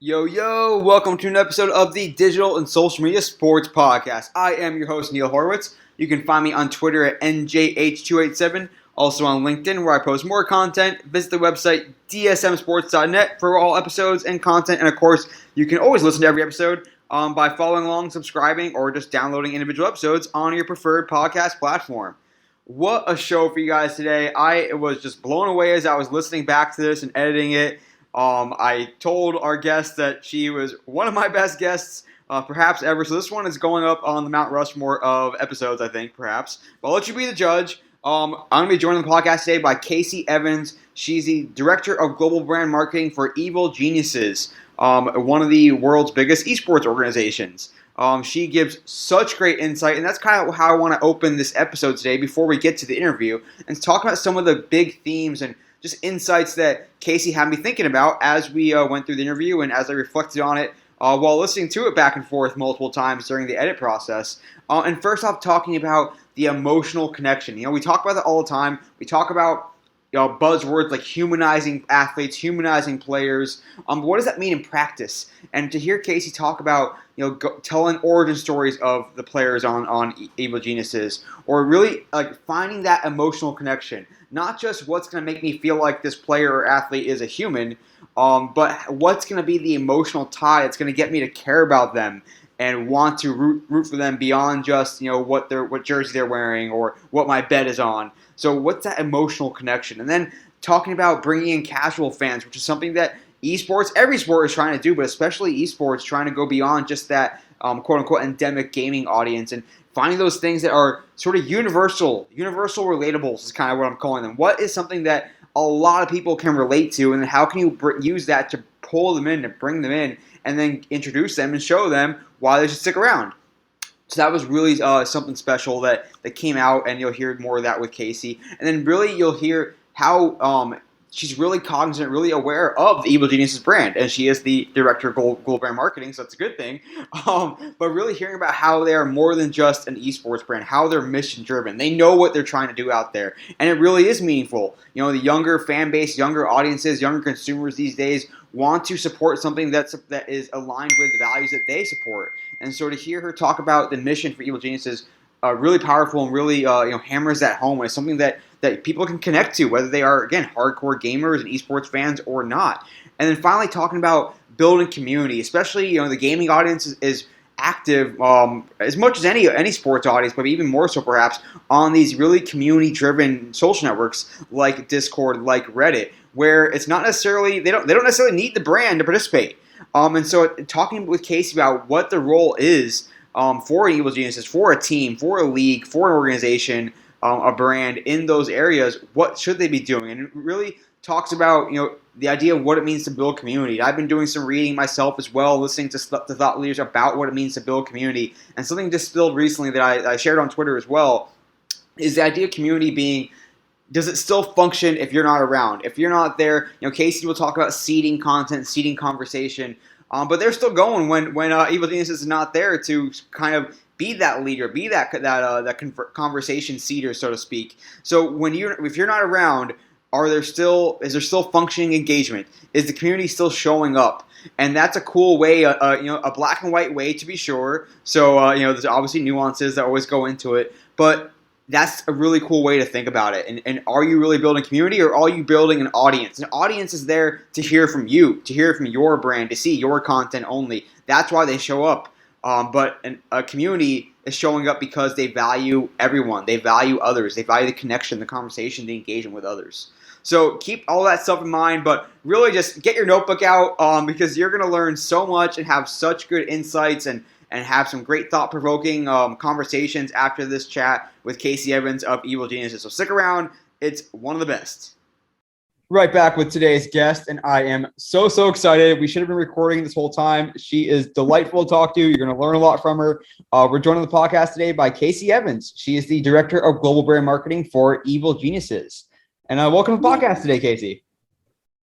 Yo, welcome to an episode of the Digital and Social Media Sports Podcast. I am your host, Neil Horowitz. You can find me on Twitter at NJH287, also on LinkedIn where I post more content. Visit the website dsmsports.net for all episodes and content. And of course, you can always listen to every episode by following along, subscribing, or just downloading individual episodes on your preferred podcast platform. What a show for you guys today. I was just blown away as I was listening back to this and editing it. I told our guest that she was one of my best guests perhaps ever. So this one is going up on the Mount Rushmore of episodes, I think, perhaps. But I'll let you be the judge. I'm going to be joined on the podcast today by Kayci Evans. She's the Director of Global Brand Marketing for Evil Geniuses, one of the world's biggest esports organizations. She gives such great insight, and that's kind of how I want to open this episode today before we get to the interview and talk about some of the big themes and just insights that Kayci had me thinking about as we went through the interview and as I reflected on it while listening to it back and forth multiple times during the edit process. And first off, talking about the emotional connection. We talk about that all the time. We talk about buzzwords like humanizing athletes, humanizing players. What does that mean in practice? And to hear Kayci talk about telling origin stories of the players on Evil Geniuses, or really finding that emotional connection. Not just what's going to make me feel like this player or athlete is a human, but what's going to be the emotional tie that's going to get me to care about them and want to root for them beyond just what jersey they're wearing or what my bet is on. So what's that emotional connection? And then talking about bringing in casual fans, which is something that esports, every sport is trying to do, but especially esports, trying to go beyond just that quote-unquote endemic gaming audience and finding those things that are sort of universal relatables is kind of what I'm calling them. What is something that a lot of people can relate to, and then how can you use that to pull them in, to bring them in, and then introduce them and show them why they should stick around. So that was really something special that came out, and you'll hear more of that with Kayci. And then really you'll hear how she's really cognizant, really aware of the Evil Geniuses brand, and she is the Director of Global Brand Marketing, so that's a good thing. But really hearing about how they are more than just an esports brand, how they're mission-driven. They know what they're trying to do out there, and it really is meaningful. The younger fan base, younger audiences, younger consumers these days want to support something that is aligned with the values that they support. And so to hear her talk about the mission for Evil Geniuses, really powerful and really hammers that home, and it's something that people can connect to, whether they are, again, hardcore gamers and esports fans or not. And then finally talking about building community, especially the gaming audience is active as much as any sports audience, but even more so perhaps on these really community-driven social networks like Discord, like Reddit, where it's not necessarily they don't necessarily need the brand to participate. And so talking with Kayci about what the role is for Evil Geniuses, for a team, for a league, for an organization, a brand in those areas, what should they be doing? And it really talks about the idea of what it means to build community. I've been doing some reading myself as well, listening to thought leaders about what it means to build community. And something distilled recently that I shared on Twitter as well is the idea of community being, does it still function if you're not around? If you're not there, Kayci will talk about seeding content, seeding conversation, but they're still going when Evil Geniuses is not there to kind of be that leader, be that conversation seeder, so to speak. So if you're not around, is there still functioning engagement? Is the community still showing up? And that's a cool way, a black and white way to be sure. So there's obviously nuances that always go into it, but that's a really cool way to think about it. And are you really building community, or are you building an audience? An audience is there to hear from you, to hear from your brand, to see your content only. That's why they show up. But a community is showing up because they value everyone. They value others. They value the connection, the conversation, the engagement with others. So keep all that stuff in mind, but really just get your notebook out because you're going to learn so much and have such good insights and have some great thought-provoking conversations after this chat with Kayci Evans of Evil Geniuses. So stick around. It's one of the best. Right back with today's guest, and I am so excited. We should have been recording this whole time. She is delightful to talk to. You're going to learn a lot from her. We're joined on the podcast today by Kayci Evans. She is the Director of Global Brand Marketing for Evil Geniuses. And welcome to the podcast today, Kayci.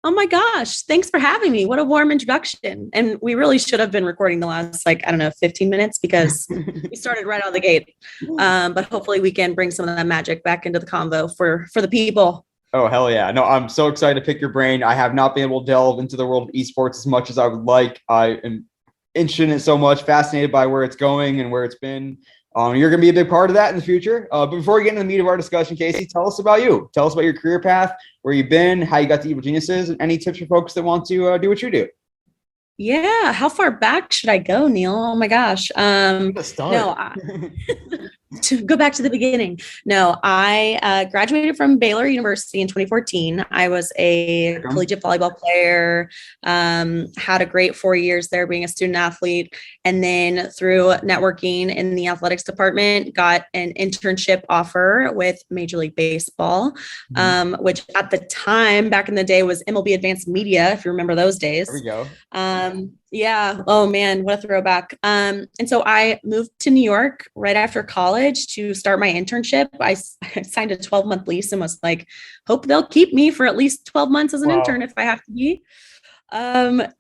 Oh my gosh. Thanks for having me. What a warm introduction. And we really should have been recording the last, 15 minutes because we started right out of the gate. But hopefully we can bring some of that magic back into the convo for the people. Oh, hell yeah. No, I'm so excited to pick your brain. I have not been able to delve into the world of esports as much as I would like. I am interested in it so much, fascinated by where it's going and where it's been. You're going to be a big part of that in the future. But before we get into the meat of our discussion, Kayci, tell us about you. Tell us about your career path, where you've been, how you got to Evil Geniuses, and any tips for folks that want to do what you do. Yeah. How far back should I go, Neil? Oh my gosh. No, to go back to the beginning. No, I graduated from Baylor University in 2014. I was a collegiate volleyball player, had a great 4 years there being a student athlete. And then through networking in the athletics department, got an internship offer with Major League Baseball, which at the time, back in the day, was MLB Advanced Media, if you remember those days. There we go. Yeah. Oh man, what a throwback. And so I moved to New York right after college to start my internship. I signed a 12-month lease and was like, hope they'll keep me for at least 12 months as an intern if I have to be. And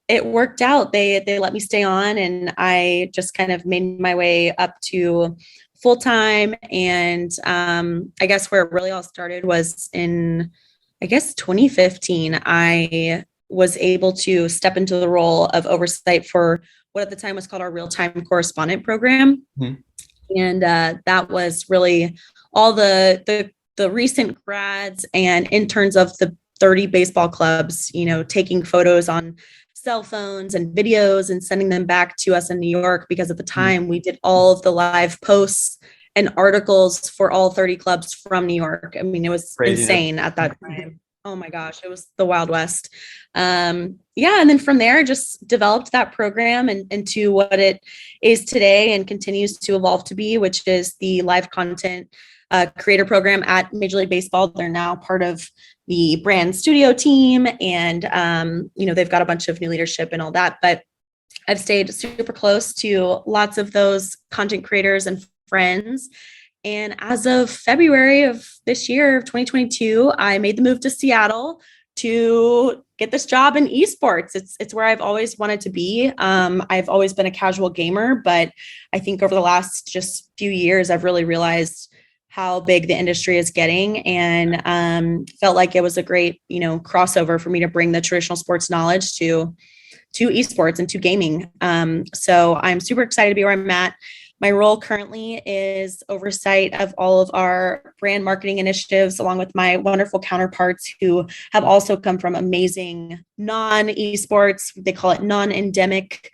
it worked out. They let me stay on, and I just kind of made my way up to full-time. And I guess where it really all started was in, 2015. I was able to step into the role of oversight for what at the time was called our real-time correspondent program. And that was really all the recent grads and interns of the 30 baseball clubs, taking photos on cell phones and videos and sending them back to us in New York, because at the time we did all of the live posts and articles for all 30 clubs from New York. I mean, it was insane at that time. Oh my gosh, it was the Wild West. And then from there, just developed that program into what it is today and continues to evolve to be, which is the live content creator program at Major League Baseball. They're now part of the brand studio team, and they've got a bunch of new leadership and all that. But I've stayed super close to lots of those content creators and friends. And as of February of this year, 2022, I made the move to Seattle to get this job in esports. It's where I've always wanted to be. I've always been a casual gamer, but I think over the last just few years, I've really realized how big the industry is getting, and felt like it was a great, crossover for me to bring the traditional sports knowledge to esports and to gaming. So I'm super excited to be where I'm at. My role currently is oversight of all of our brand marketing initiatives, along with my wonderful counterparts who have also come from amazing non-esports, they call it non-endemic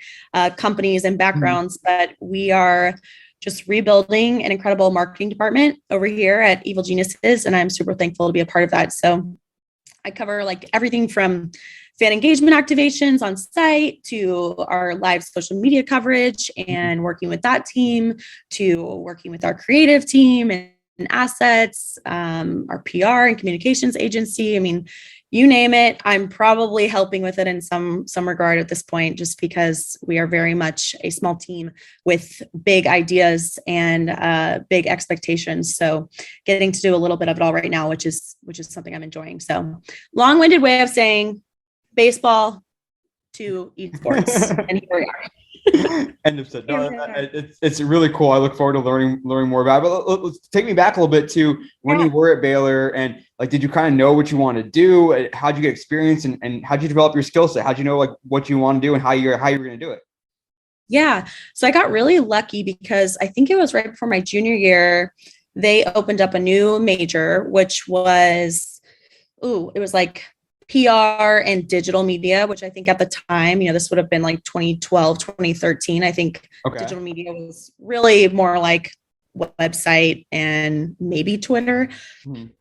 companies and backgrounds. But we are just rebuilding an incredible marketing department over here at Evil Geniuses, and I'm super thankful to be a part of that. So I cover like everything from fan engagement activations on site to our live social media coverage and working with that team, to working with our creative team and assets, our PR and communications agency. I mean, you name it, I'm probably helping with it in some regard at this point, just because we are very much a small team with big ideas and big expectations. So getting to do a little bit of it all right now, which is something I'm enjoying. So long-winded way of saying baseball to esports, and here we are. End of set. No, it's really cool. I look forward to learning more about it. But let's take me back a little bit to when you were at Baylor, and like, did you kind of know what you want to do? How'd you get experience, and how'd you develop your skill set? How'd you know like what you want to do and how you're going to do it? Yeah, so I got really lucky because I think it was right before my junior year, they opened up a new major, which was, it was like PR and digital media, which I think at the time, this would have been like 2012, 2013. I think digital media was really more like website and maybe Twitter.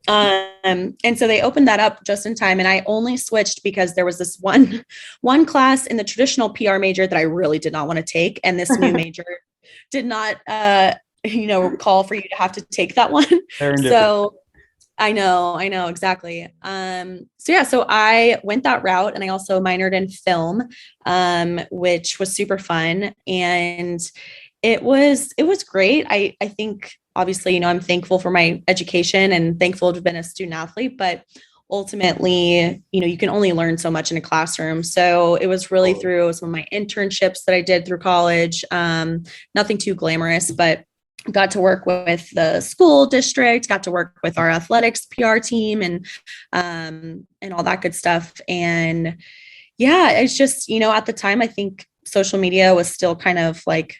And so they opened that up just in time. And I only switched because there was this one class in the traditional PR major that I really did not want to take. And this new major did not, call for you to have to take that one. So I know, exactly. So I went that route, and I also minored in film, which was super fun. And it was great. I think obviously, I'm thankful for my education and thankful to have been a student athlete, but ultimately, you can only learn so much in a classroom. So it was really through some of my internships that I did through college, nothing too glamorous, but got to work with the school district, got to work with our athletics PR team and all that good stuff. And yeah, it's just, at the time, I think social media was still kind of like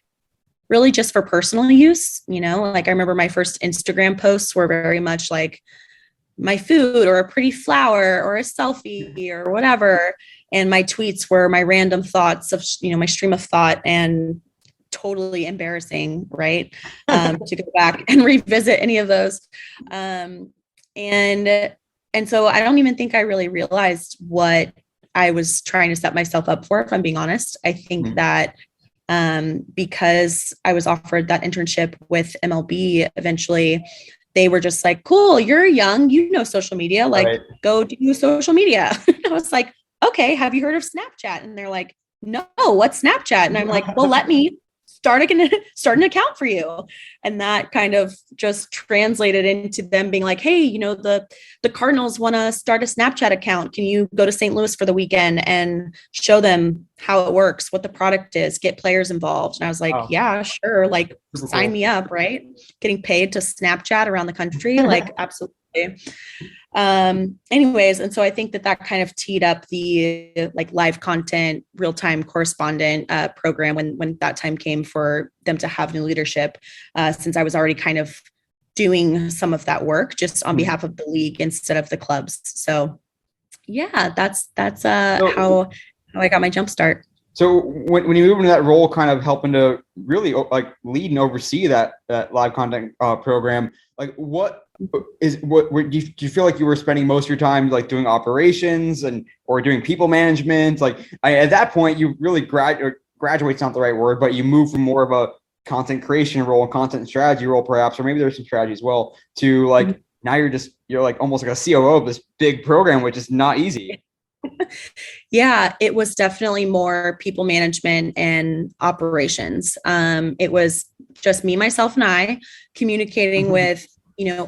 really just for personal use, like I remember my first Instagram posts were very much like my food or a pretty flower or a selfie or whatever. And my tweets were my random thoughts of, my stream of thought, and totally embarrassing, right? To go back and revisit any of those. And so I don't even think I really realized what I was trying to set myself up for, if I'm being honest. I think that because I was offered that internship with MLB, eventually they were just like, cool, you're young, social media, like go do social media. I was like, okay, have you heard of Snapchat? And they're like, no, what's Snapchat? And I'm like, well, let me start an account for you. And that kind of just translated into them being like, hey, the Cardinals want to start a Snapchat account. Can you go to St. Louis for the weekend and show them how it works, what the product is, get players involved? And I was like, yeah, sure. Like sign me up, right? Getting paid to Snapchat around the country. Like, absolutely. Anyways, and so I think that kind of teed up the like live content, real-time correspondent program when that time came for them to have new leadership, since I was already kind of doing some of that work just on behalf of the league instead of the clubs. So yeah, that's how I got my jump start. So when you move into that role, kind of helping to really like lead and oversee that live content program, like what do you feel like you were spending most of your time like doing operations or doing people management? Like at that point, you really graduate's not the right word, but you move from more of a content creation role, content strategy role, perhaps, or maybe there's some strategy as well, to like now you're like almost like a COO of this big program, which is not easy. Yeah, it was definitely more people management and operations. It was just me, myself, and I communicating with,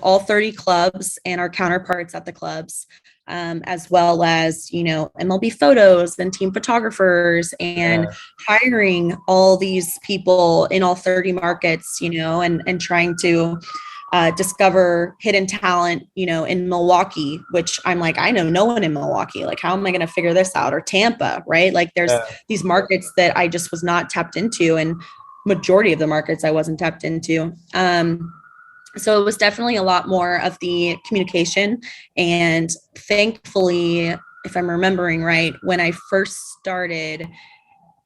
all 30 clubs and our counterparts at the clubs, as well as, MLB photos and team photographers and hiring all these people in all 30 markets, and trying to discover hidden talent, in Milwaukee, which I'm like, I know no one in Milwaukee. Like, how am I going to figure this out? Or Tampa, right? Like there's these markets that I just was not tapped into, and majority of the markets I wasn't tapped into. So it was definitely a lot more of the communication. And thankfully, if I'm remembering right, when I first started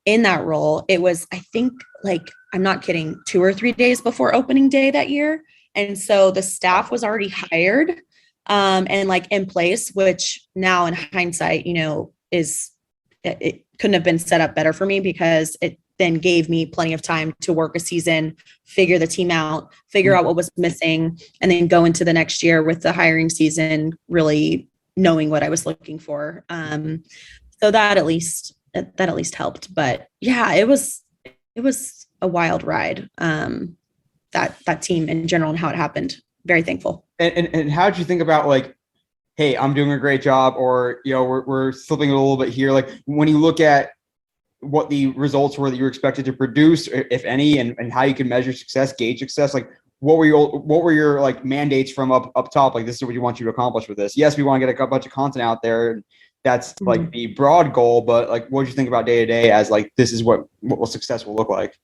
in that role, it was, I think, like, I'm not kidding, 2 or 3 days before opening day that year. And so the staff was already hired and like in place, which now in hindsight, it couldn't have been set up better for me, because it then gave me plenty of time to work a season, figure the team out, figure out what was missing, and then go into the next year with the hiring season, really knowing what I was looking for. So that at least helped. But yeah, it was a wild ride. That team in general and how it happened. Very thankful. And how did you think about like, hey, I'm doing a great job, or we're slipping a little bit here? Like when you look at what the results were that you were expected to produce, if any, and how you can measure success, gauge success, like what were your like mandates from up top? Like, this is what you want you to accomplish with this. Yes, we want to get a bunch of content out there. That's like the broad goal, but like, what did you think about day to day as like, this is what success will look like?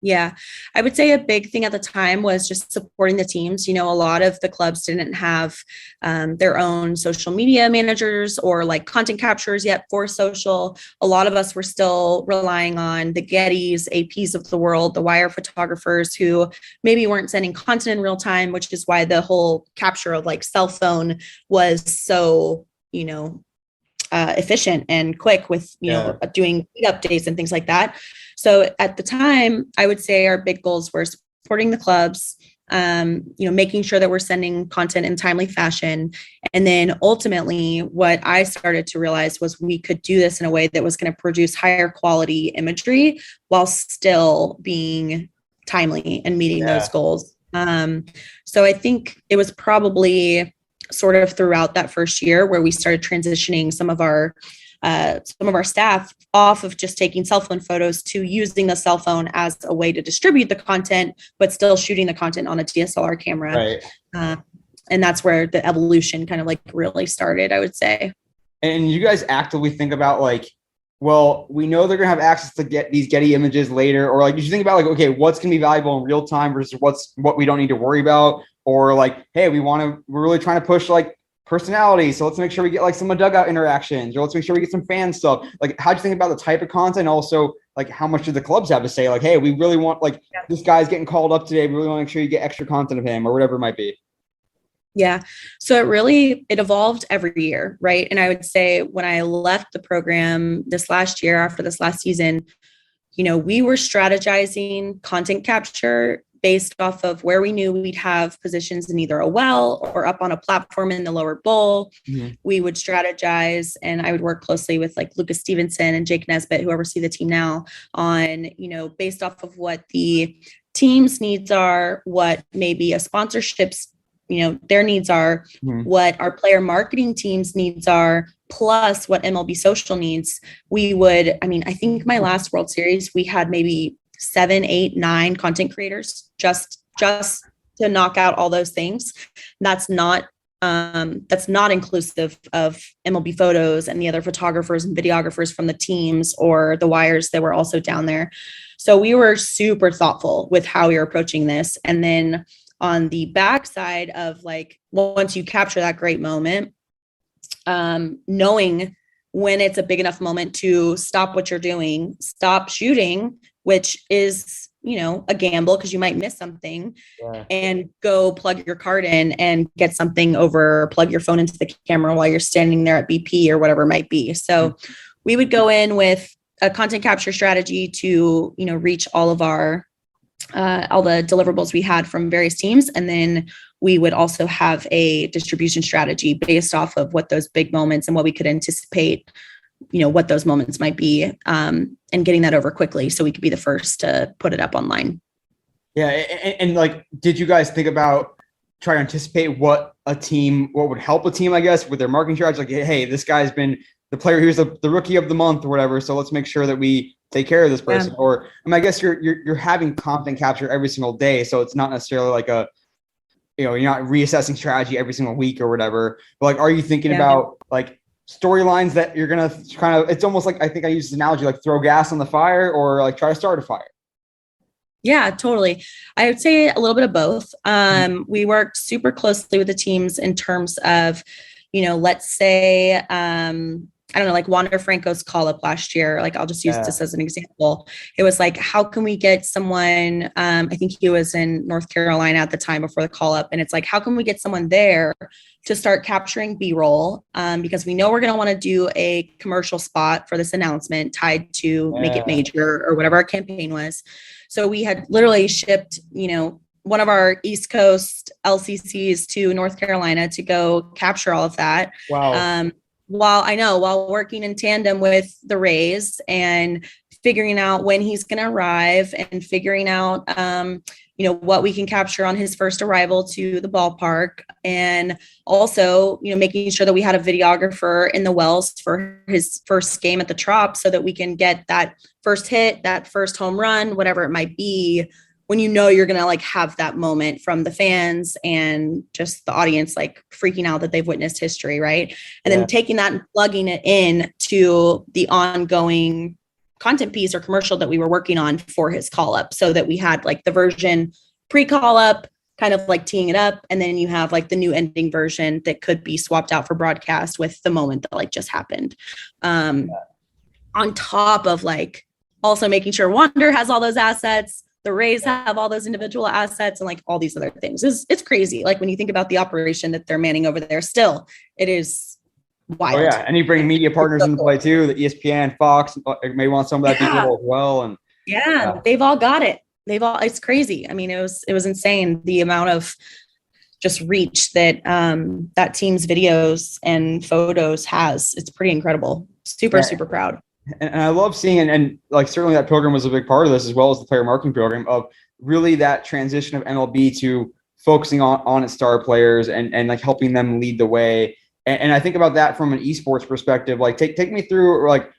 Yeah, I would say a big thing at the time was just supporting the teams. A lot of the clubs didn't have their own social media managers or like content capturers yet for social. A lot of us were still relying on the Gettys, APs of the world, the wire photographers who maybe weren't sending content in real time, which is why the whole capture of like cell phone was so, efficient and quick with, doing updates and things like that. So at the time, I would say our big goals were supporting the clubs, making sure that we're sending content in timely fashion. And then ultimately what I started to realize was we could do this in a way that was going to produce higher quality imagery while still being timely and meeting those goals. So I think it was probably sort of throughout that first year where we started transitioning some of our some of our staff off of just taking cell phone photos to using the cell phone as a way to distribute the content, but still shooting the content on a DSLR camera. Right. And that's where the evolution kind of like really started, I would say. And you guys actively think about like, well, we know they're gonna have access to get these Getty images later, or like, did you think about like, okay, what's gonna be valuable in real time versus what we don't need to worry about, or like, hey, we're really trying to push like personality, so let's make sure we get like some dugout interactions, or let's make sure we get some fan stuff. Like, how'd you think about the type of content? Also, like, how much do the clubs have to say? Like, hey, we really want like this guy's getting called up today. We really want to make sure you get extra content of him, or whatever it might be. Yeah. So it evolved every year, right? And I would say when I left the program this last year, after this last season, we were strategizing content capture based off of where we knew we'd have positions in either a well or up on a platform in the lower bowl. Mm-hmm. We would strategize, and I would work closely with like Lucas Stevenson and Jake Nesbitt, who oversee the team now, on, based off of what the team's needs are, what maybe a sponsorships their needs are, what our player marketing team's needs are, plus what MLB social needs. I think my last World Series, we had maybe 7, 8, 9 content creators just to knock out all those things. That's not inclusive of MLB photos and the other photographers and videographers from the teams or the wires that were also down there. So we were super thoughtful with how we were approaching this. And then on the backside of like, once you capture that great moment, knowing when it's a big enough moment to stop what you're doing, stop shooting, which is, a gamble because you might miss something, and go plug your card in and get something over, plug your phone into the camera while you're standing there at BP or whatever it might be. So we would go in with a content capture strategy to, reach all of our all the deliverables we had from various teams. And then we would also have a distribution strategy based off of what those big moments and what we could anticipate, what those moments might be, and getting that over quickly so we could be the first to put it up online. Yeah. And like, did you guys think about trying to anticipate what would help a team, I guess, with their marketing strategy? Like, hey, this guy's been the player, here's the rookie of the month or whatever. So let's make sure that we take care of this person. Yeah. Or I guess you're having content capture every single day. So it's not necessarily like you're not reassessing strategy every single week or whatever. But like, are you thinking about like storylines that you're going to kind of, it's almost like, I think I use this analogy, like throw gas on the fire or like try to start a fire? Yeah, totally. I would say a little bit of both. We worked super closely with the teams in terms of, let's say, I don't know, like Wander Franco's call up last year. Like, I'll just use this as an example. It was like, how can we get someone, I think he was in North Carolina at the time before the call up. And it's like, how can we get someone there to start capturing B-roll? Because we know we're going to want to do a commercial spot for this announcement tied to Make It Major or whatever our campaign was. So we had literally shipped, one of our East Coast LCCs to North Carolina to go capture all of that. Wow. While working in tandem with the Rays and figuring out when he's going to arrive and figuring out, what we can capture on his first arrival to the ballpark. And also, making sure that we had a videographer in the wells for his first game at the Trop so that we can get that first hit, that first home run, whatever it might be, when you're going to like have that moment from the fans and just the audience like freaking out that they've witnessed history, right? And then taking that and plugging it in to the ongoing content piece or commercial that we were working on for his call up, so that we had like the version pre-call up, kind of like teeing it up, and then you have like the new ending version that could be swapped out for broadcast with the moment that like just happened. On top of like also making sure Wander has all those assets, the Rays have all those individual assets, and like all these other things. It's crazy. Like when you think about the operation that they're manning over there, still it is wild. Oh yeah, and you bring media partners into play too. The ESPN, Fox may want some of that people as well, and they've all got it. It's crazy. I mean, it was insane the amount of just reach that that team's videos and photos has. It's pretty incredible. Super proud. And I love seeing, and like certainly that program was a big part of this, as well as the player marketing program, of really that transition of MLB to focusing on its star players and like helping them lead the way. And I think about that from an esports perspective. Like, take me through, like,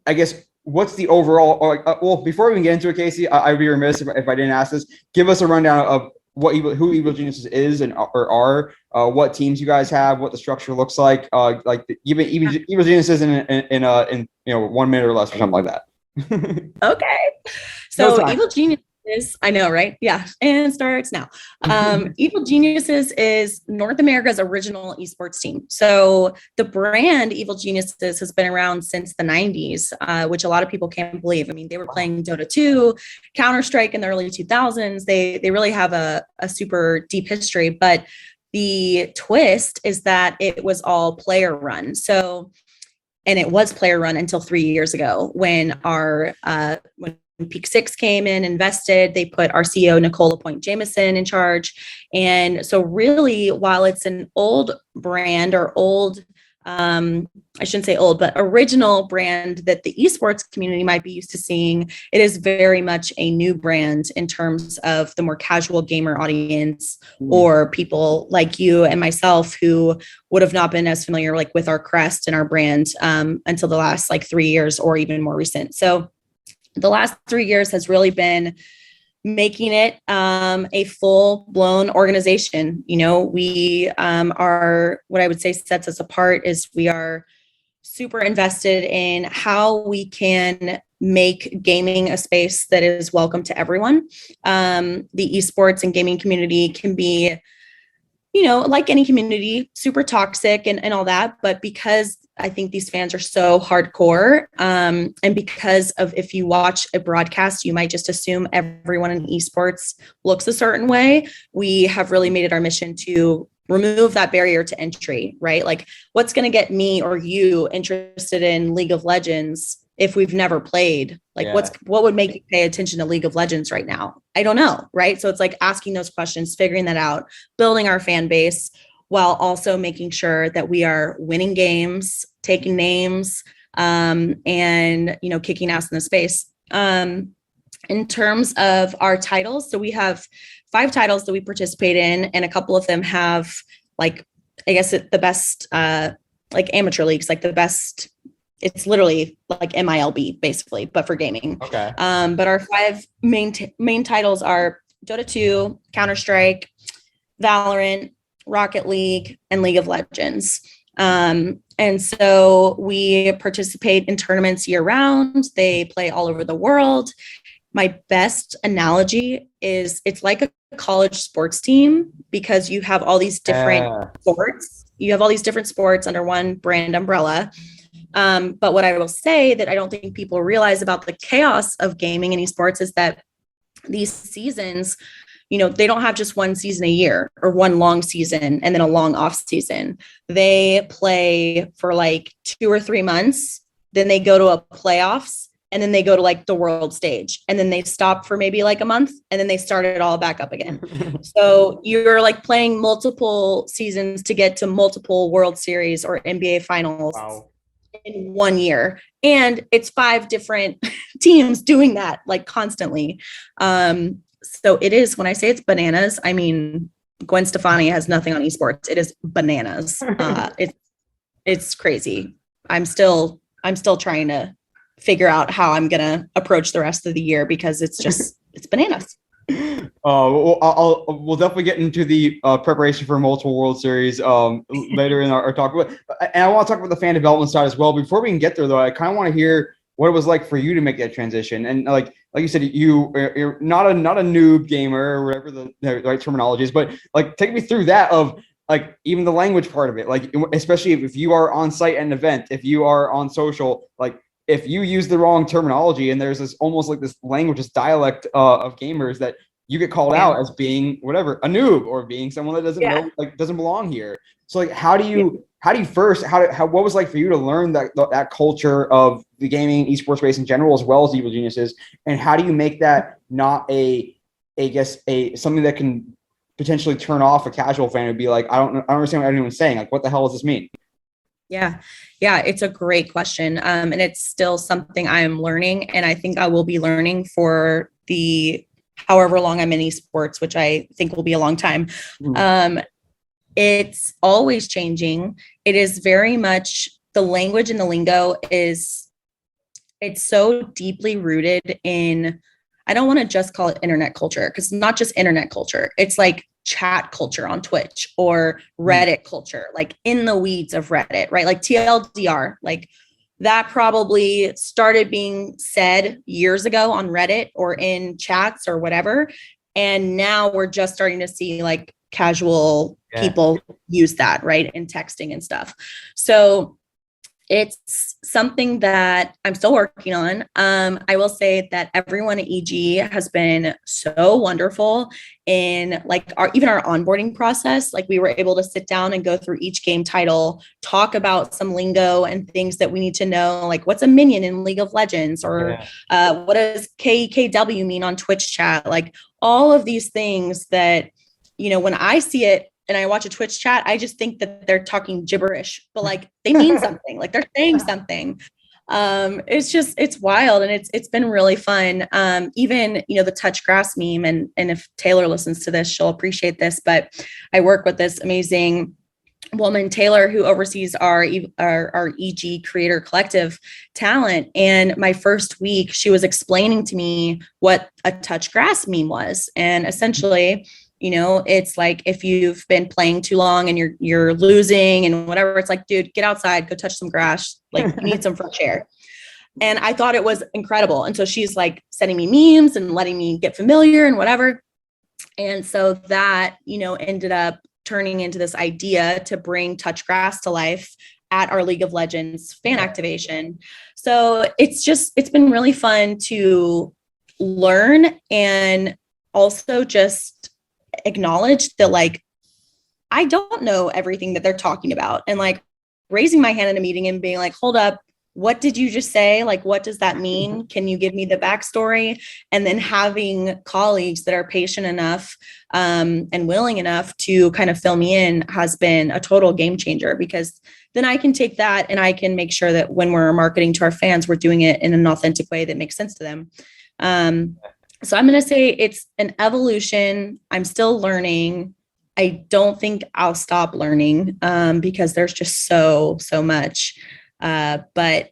I guess, what's the overall, or, well, before we even get into it, Kayci, I'd be remiss if I didn't ask this. Give us a rundown of who Evil Geniuses is and or are, what teams you guys have, what the structure looks like, even Evil Geniuses in 1 minute or less or something like that. Okay. No So time. Evil Geniuses, I know, right? Yeah. And it starts now. Evil Geniuses is North America's original esports team. So the brand Evil Geniuses has been around since the 90s, which a lot of people can't believe. I mean, they were playing Dota 2, Counter-Strike in the early 2000s. They really have a super deep history, but the twist is that it was all player run. So, and it was player run until 3 years ago when when Peak Six came in, invested, they put our CEO, Nicole Point Jameson, in charge. And so really, while it's an old brand or old, I shouldn't say old, but original brand that the esports community might be used to seeing, it is very much a new brand in terms of the more casual gamer audience, or people like you and myself who would have not been as familiar like with our crest and our brand until the last like 3 years or even more recent. So the last 3 years has really been making it a full-blown organization. We are, what I would say sets us apart is we are super invested in how we can make gaming a space that is welcome to everyone. The esports and gaming community can be, like any community, super toxic and all that. But because I think these fans are so hardcore, and because of, if you watch a broadcast, you might just assume everyone in esports looks a certain way. We have really made it our mission to remove that barrier to entry, right? Like, what's going to get me or you interested in League of Legends if we've never played? Like, what would make you pay attention to League of Legends right now? I don't know, right? So it's like asking those questions, figuring that out, building our fan base, while also making sure that we are winning games, taking names, and kicking ass in the space. In terms of our titles, so we have 5 titles that we participate in, and a couple of them have, like, I guess the best, like, amateur leagues, like the best. It's literally like MILB basically, but for gaming. Okay. But our 5 main titles are Dota 2, Counter-Strike, Valorant, Rocket League, and League of Legends. And so we participate in tournaments year round. They play all over the world. My best analogy is it's like a college sports team, because you have all these different sports. You have all these different sports under one brand umbrella. But what I will say that I don't think people realize about the chaos of gaming and esports is that these seasons, they don't have just one season a year or one long season and then a long off season. They play for like 2 or 3 months. Then they go to a playoffs, and then they go to like the world stage, and then they stop for maybe like a month, and then they start it all back up again. So you're like playing multiple seasons to get to multiple World Series or NBA finals. Wow. In 1 year. And it's 5 different teams doing that like constantly. So it is, when I say it's bananas, I mean, Gwen Stefani has nothing on esports. It is bananas. It's crazy. I'm still trying to figure out how I'm going to approach the rest of the year, because it's bananas. We'll definitely get into the preparation for multiple World Series later in our talk. And I want to talk about the fan development side as well. Before we can get there, though, I kind of want to hear what it was like for you to make that transition. And like you said, you're not a noob gamer, or whatever the right terminology is, but like, take me through that of like even the language part of it. Like, especially if you are on site at an event, if you are on social, like, if you use the wrong terminology and there's this almost like this language, this dialect of gamers, that you get called out as being whatever, a noob, or being someone that doesn't know, like, doesn't belong here. So like, what was like for you to learn that culture of the gaming esports space in general, as well as Evil Geniuses, and how do you make that not something that can potentially turn off a casual fan and be like, I don't understand what anyone's saying. Like, what the hell does this mean? Yeah, it's a great question. And it's still something I am learning, and I think I will be learning for the however long I'm in esports, which I think will be a long time. It's always changing. It is very much the language and the lingo it's so deeply rooted in, I don't want to just call it internet culture, because it's not just internet culture. It's like chat culture on Twitch or Reddit culture, like in the weeds of Reddit, right? Like TLDR, like that probably started being said years ago on Reddit or in chats or whatever. And now we're just starting to see like casual people use that, right? In texting and stuff. So it's something that I'm still working on. I will say that everyone at EG has been so wonderful in like even our onboarding process. Like we were able to sit down and go through each game title, talk about some lingo and things that we need to know, like what's a minion in League of Legends, or what does KKW mean on Twitch chat? Like all of these things that, you know, when I see it, and I watch a Twitch chat, I just think that they're talking gibberish, but like they mean something, like they're saying something. It's wild, and it's been really fun. Even, you know, the touch grass meme, and if Taylor listens to this, she'll appreciate this, but I work with this amazing woman, Taylor, who oversees our EG Creator Collective talent. And my first week, she was explaining to me what a touch grass meme was. And essentially, you know, it's like if you've been playing too long and you're losing and whatever, it's like, dude, get outside, go touch some grass. Like you need some fresh air. And I thought it was incredible. And so she's like sending me memes and letting me get familiar and whatever. And so that, you know, ended up turning into this idea to bring touch grass to life at our League of Legends fan activation. So it's been really fun to learn and also just acknowledge that like I don't know everything that they're talking about, and like raising my hand in a meeting and being like, hold up, what did you just say? Like, what does that mean? Can you give me the backstory? And then having colleagues that are patient enough and willing enough to kind of fill me in has been a total game changer, because then I can take that and I can make sure that when we're marketing to our fans, we're doing it in an authentic way that makes sense to them. So I'm going to say it's an evolution. I'm still learning. I don't think I'll stop learning because there's just so much. But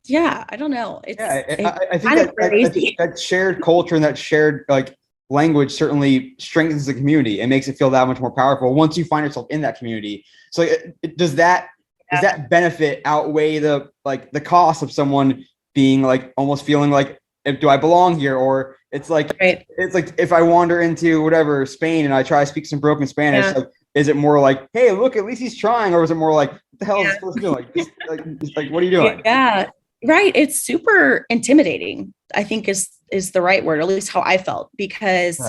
yeah, I don't know. I think that shared culture and that shared like language certainly strengthens the community and makes it feel that much more powerful once you find yourself in that community. So does that benefit outweigh the cost of someone being like almost feeling like, do I belong here? Or it's like It's like if I wander into whatever Spain and I try to speak some broken Spanish, like, is it more like, hey, look, at least he's trying, or is it more like, what the hell is it supposed to do? Like, what are you doing? Yeah, right. It's super intimidating, I think is the right word, or at least how I felt, because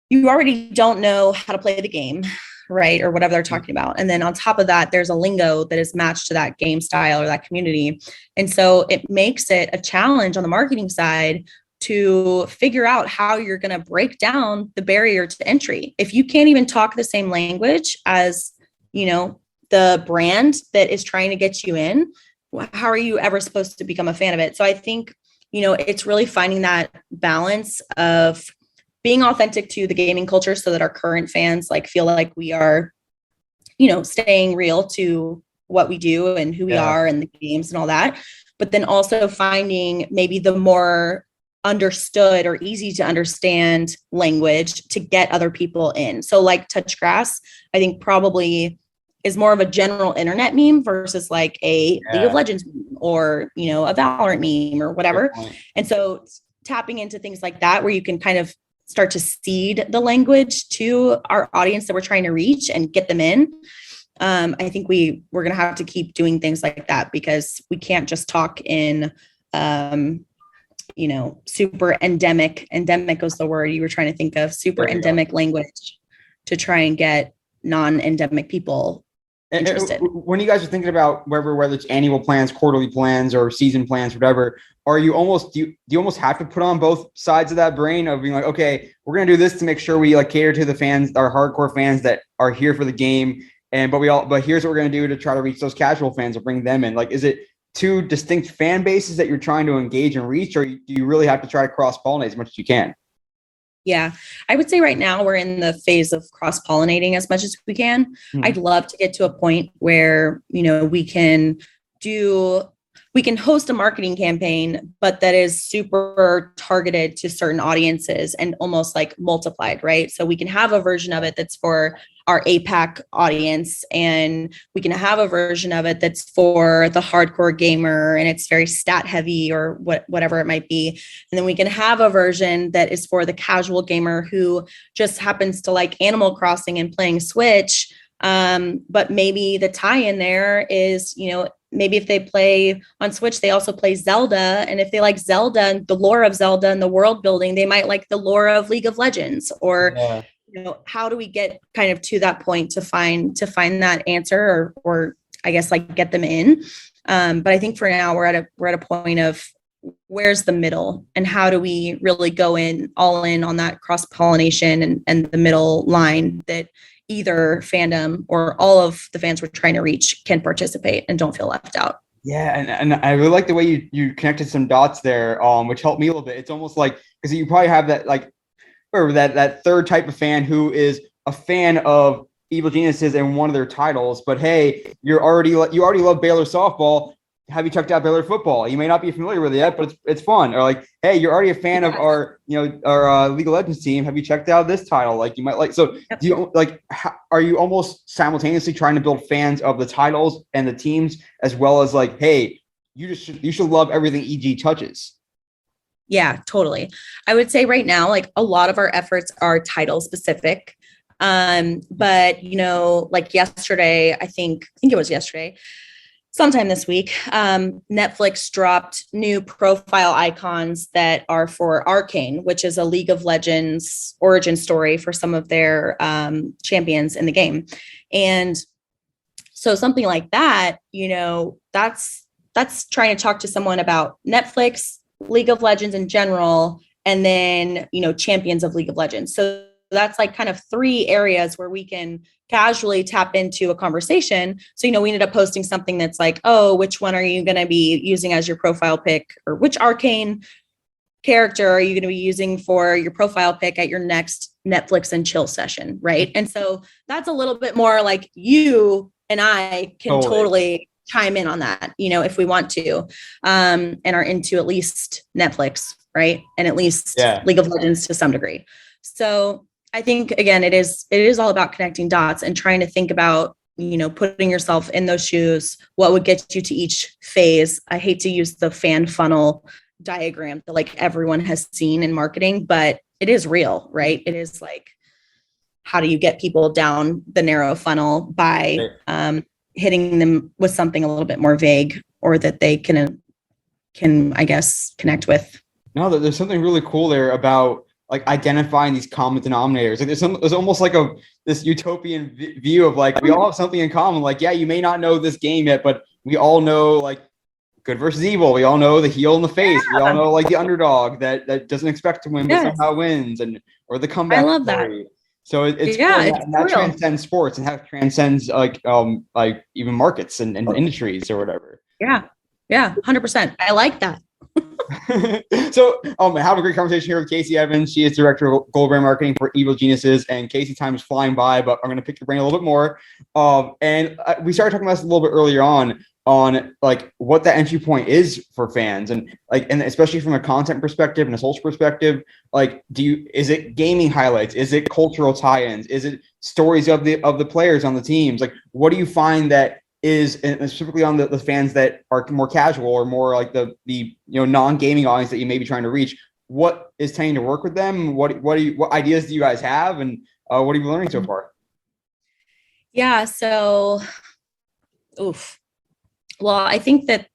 you already don't know how to play the game, right? Or whatever they're talking about. And then on top of that, there's a lingo that is matched to that game style or that community. And so it makes it a challenge on the marketing side to figure out how you're going to break down the barrier to entry. If you can't even talk the same language as, you know, the brand that is trying to get you in, how are you ever supposed to become a fan of it? So I think, you know, it's really finding that balance of being authentic to the gaming culture so that our current fans like feel like we are, you know, staying real to what we do and who we are and the games and all that. But then also finding maybe the more understood or easy to understand language to get other people in. So like touch grass, I think probably is more of a general internet meme versus like a League of Legends meme or, you know, a Valorant meme or whatever. And so tapping into things like that, where you can kind of start to seed the language to our audience that we're trying to reach and get them in. I think we're going to have to keep doing things like that, because we can't just talk in, you know, super endemic was the word you were trying to think of, super endemic language to try and get non-endemic people interested. When you guys are thinking about whether it's annual plans, quarterly plans, or season plans, whatever, do you almost have to put on both sides of that brain of being like, okay, we're going to do this to make sure we like cater to the fans, our hardcore fans that are here for the game. But here's what we're going to do to try to reach those casual fans or bring them in. Like, is it two distinct fan bases that you're trying to engage and reach, or do you really have to try to cross-pollinate as much as you can? Yeah, I would say right now we're in the phase of cross-pollinating as much as we can. I'd love to get to a point where, do we can host a marketing campaign, but that is super targeted to certain audiences and almost like multiplied, right? So we can have a version of it that's for our APAC audience, and we can have a version of it that's for the hardcore gamer and it's very stat heavy or whatever it might be. And then we can have a version that is for the casual gamer who just happens to like Animal Crossing and playing Switch. But maybe the tie in there is, maybe if they play on Switch, they also play Zelda. And if they like Zelda and the lore of Zelda and the world building, they might like the lore of League of Legends. Or, how do we get kind of to that point to find that answer, or I guess like get them in. But I think for now we're at a point of where's the middle, and how do we really go all in on that cross pollination and the middle line that either fandom or all of the fans we're trying to reach can participate and don't feel left out. Yeah, and I really like the way you connected some dots there, which helped me a little bit. It's almost like, because you probably have that like, or that third type of fan who is a fan of Evil Geniuses and one of their titles, but hey, you already love Baylor softball. Have you checked out Baylor football? You may not be familiar with it yet, but it's fun. Or like, hey, you're already a fan of our League of Legends team. Have you checked out this title? Like, you might like. So, do you like? Are you almost simultaneously trying to build fans of the titles and the teams, as well as like, hey, you should love everything EG touches? Yeah, totally. I would say right now, like a lot of our efforts are title specific. But like yesterday, I think it was yesterday, sometime this week, Netflix dropped new profile icons that are for Arcane, which is a League of Legends origin story for some of their champions in the game. And so something like that, that's trying to talk to someone about Netflix, League of Legends in general, and then, champions of League of Legends. So that's like kind of three areas where we can casually tap into a conversation. So, we ended up posting something that's like, oh, which one are you going to be using as your profile pic, or which Arcane character are you going to be using for your profile pic at your next Netflix and chill session, right? And so that's a little bit more like you and I can totally chime in on that, if we want to, and are into at least Netflix, right? And at least League of Legends to some degree. So I think, again, it is all about connecting dots and trying to think about, putting yourself in those shoes, what would get you to each phase. I hate to use the fan funnel diagram that like everyone has seen in marketing, but it is real, right? It is like, how do you get people down the narrow funnel by hitting them with something a little bit more vague, or that they can, I guess, connect with? No, there's something really cool there about like identifying these common denominators. Like there's almost like this utopian view of like, we all have something in common. Like, yeah, you may not know this game yet, but we all know like good versus evil. We all know the heel in the face. We all know like the underdog that doesn't expect to win, but somehow wins, or the comeback. I love story. That. So it's cool, and that transcends sports, and that transcends like even markets and industries or whatever. Yeah, 100%. I like that. So I have a great conversation here with Kayci Evans. She is director of global brand marketing for Evil Geniuses. And Kayci, time is flying by, but I'm going to pick your brain a little bit more. And we started talking about this a little bit earlier on like what the entry point is for fans, and especially from a content perspective and a social perspective. Like, is it gaming highlights? Is it cultural tie-ins? Is it stories of the players on the teams? Like, what do you find that is, and specifically on the fans that are more casual or more like the non-gaming audience that you may be trying to reach? What is tending to work with them? What ideas do you guys have, and what are you learning so far? Yeah, so well, I think that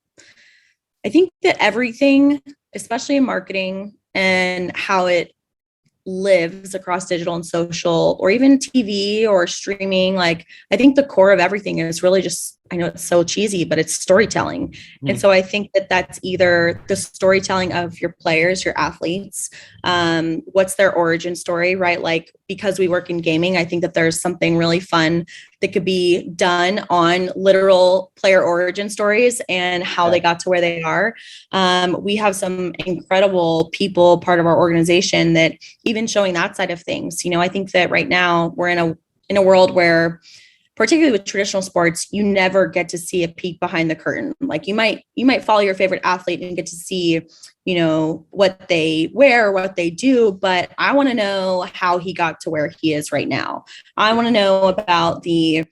everything, especially in marketing and how it lives across digital and social, or even TV or streaming, like I think the core of everything is really just I know it's so cheesy, but it's storytelling. And so I think that that's either the storytelling of your players, your athletes, what's their origin story, right? Like, because we work in gaming, I think that there's something really fun that could be done on literal player origin stories and how they got to where they are. We have some incredible people part of our organization that even showing that side of things. I think that right now we're in a world where, particularly with traditional sports, you never get to see a peek behind the curtain. Like you might follow your favorite athlete and get to see, what they wear, what they do, but I want to know how he got to where he is right now. I want to know about the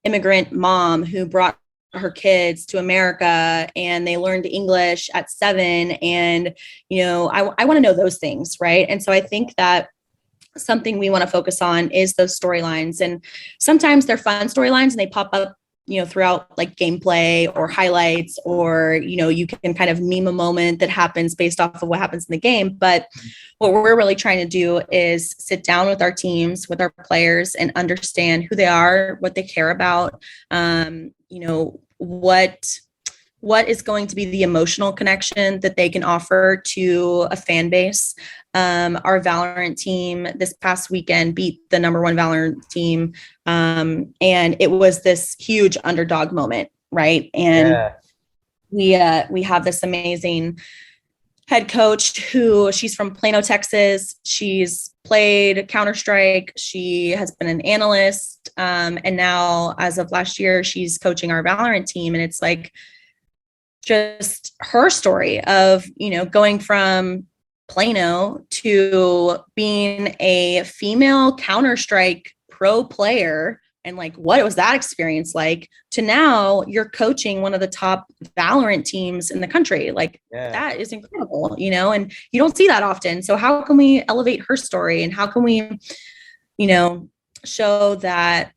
immigrant mom who brought her kids to America and they learned English at 7. And, I want to know those things. Right. And so I think that something we want to focus on is those storylines. And sometimes they're fun storylines and they pop up, throughout like gameplay or highlights, or, you can kind of meme a moment that happens based off of what happens in the game. But what we're really trying to do is sit down with our teams, with our players, and understand who they are, what they care about, what is going to be the emotional connection that they can offer to a fan base. Our Valorant team this past weekend beat the number 1 Valorant team. And it was this huge underdog moment, right? And we have this amazing head coach who, she's from Plano, Texas. She's played Counter-Strike. She has been an analyst. And now, as of last year, she's coaching our Valorant team. And it's like, just her story of, going from Plano to being a female Counter-Strike pro player, and like, what was that experience like, to now you're coaching one of the top Valorant teams in the country. Like, that is incredible, and you don't see that often. So how can we elevate her story, and how can we, show that,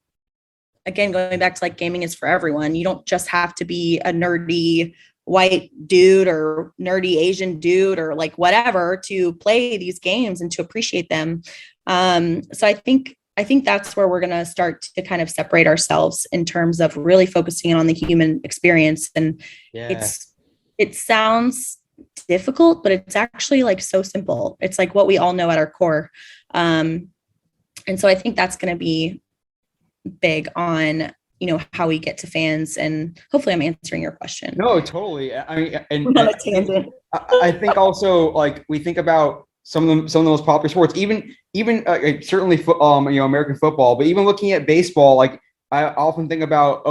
again, going back to like, gaming is for everyone. You don't just have to be a nerdy white dude or nerdy Asian dude or like whatever to play these games and to appreciate them. So I think that's where we're going to start to kind of separate ourselves in terms of really focusing on the human experience. And it sounds difficult, but it's actually like so simple. It's like what we all know at our core. And so I think that's going to be big on, how we get to fans, and hopefully I'm answering your question. No, totally. I mean, and I think also, like, we think about some of the most popular sports, even certainly American football, but even looking at baseball, like I often think about,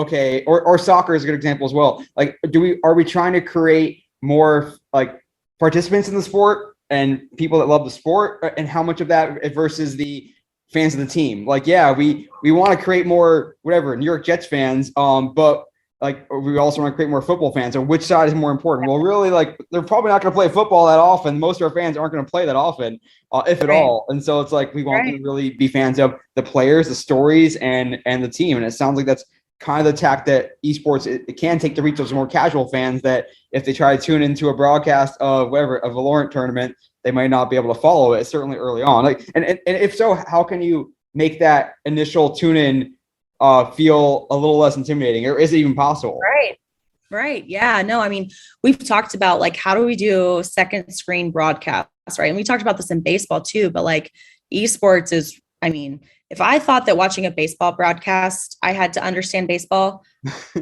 or soccer is a good example as well. Like, are we trying to create more like participants in the sport and people that love the sport, and how much of that versus the fans of the team? Like, we want to create more New York Jets fans, but like we also want to create more football fans. And which side is more important? Well, really, like, they're probably not going to play football that often. Most of our fans aren't going to play that often, if at all. And so it's like, we want to really be fans of the players, the stories, and the team. And it sounds like that's kind of the tack that esports it can take to reach those more casual fans, that if they try to tune into a broadcast of a Valorant tournament, they might not be able to follow it, certainly early on. Like, and if so, how can you make that initial tune in feel a little less intimidating, or is it even possible? Right. Yeah, no, I mean, we've talked about like, how do we do second screen broadcasts, right? And we talked about this in baseball too, but like, esports is, I mean, if I thought that watching a baseball broadcast, I had to understand baseball,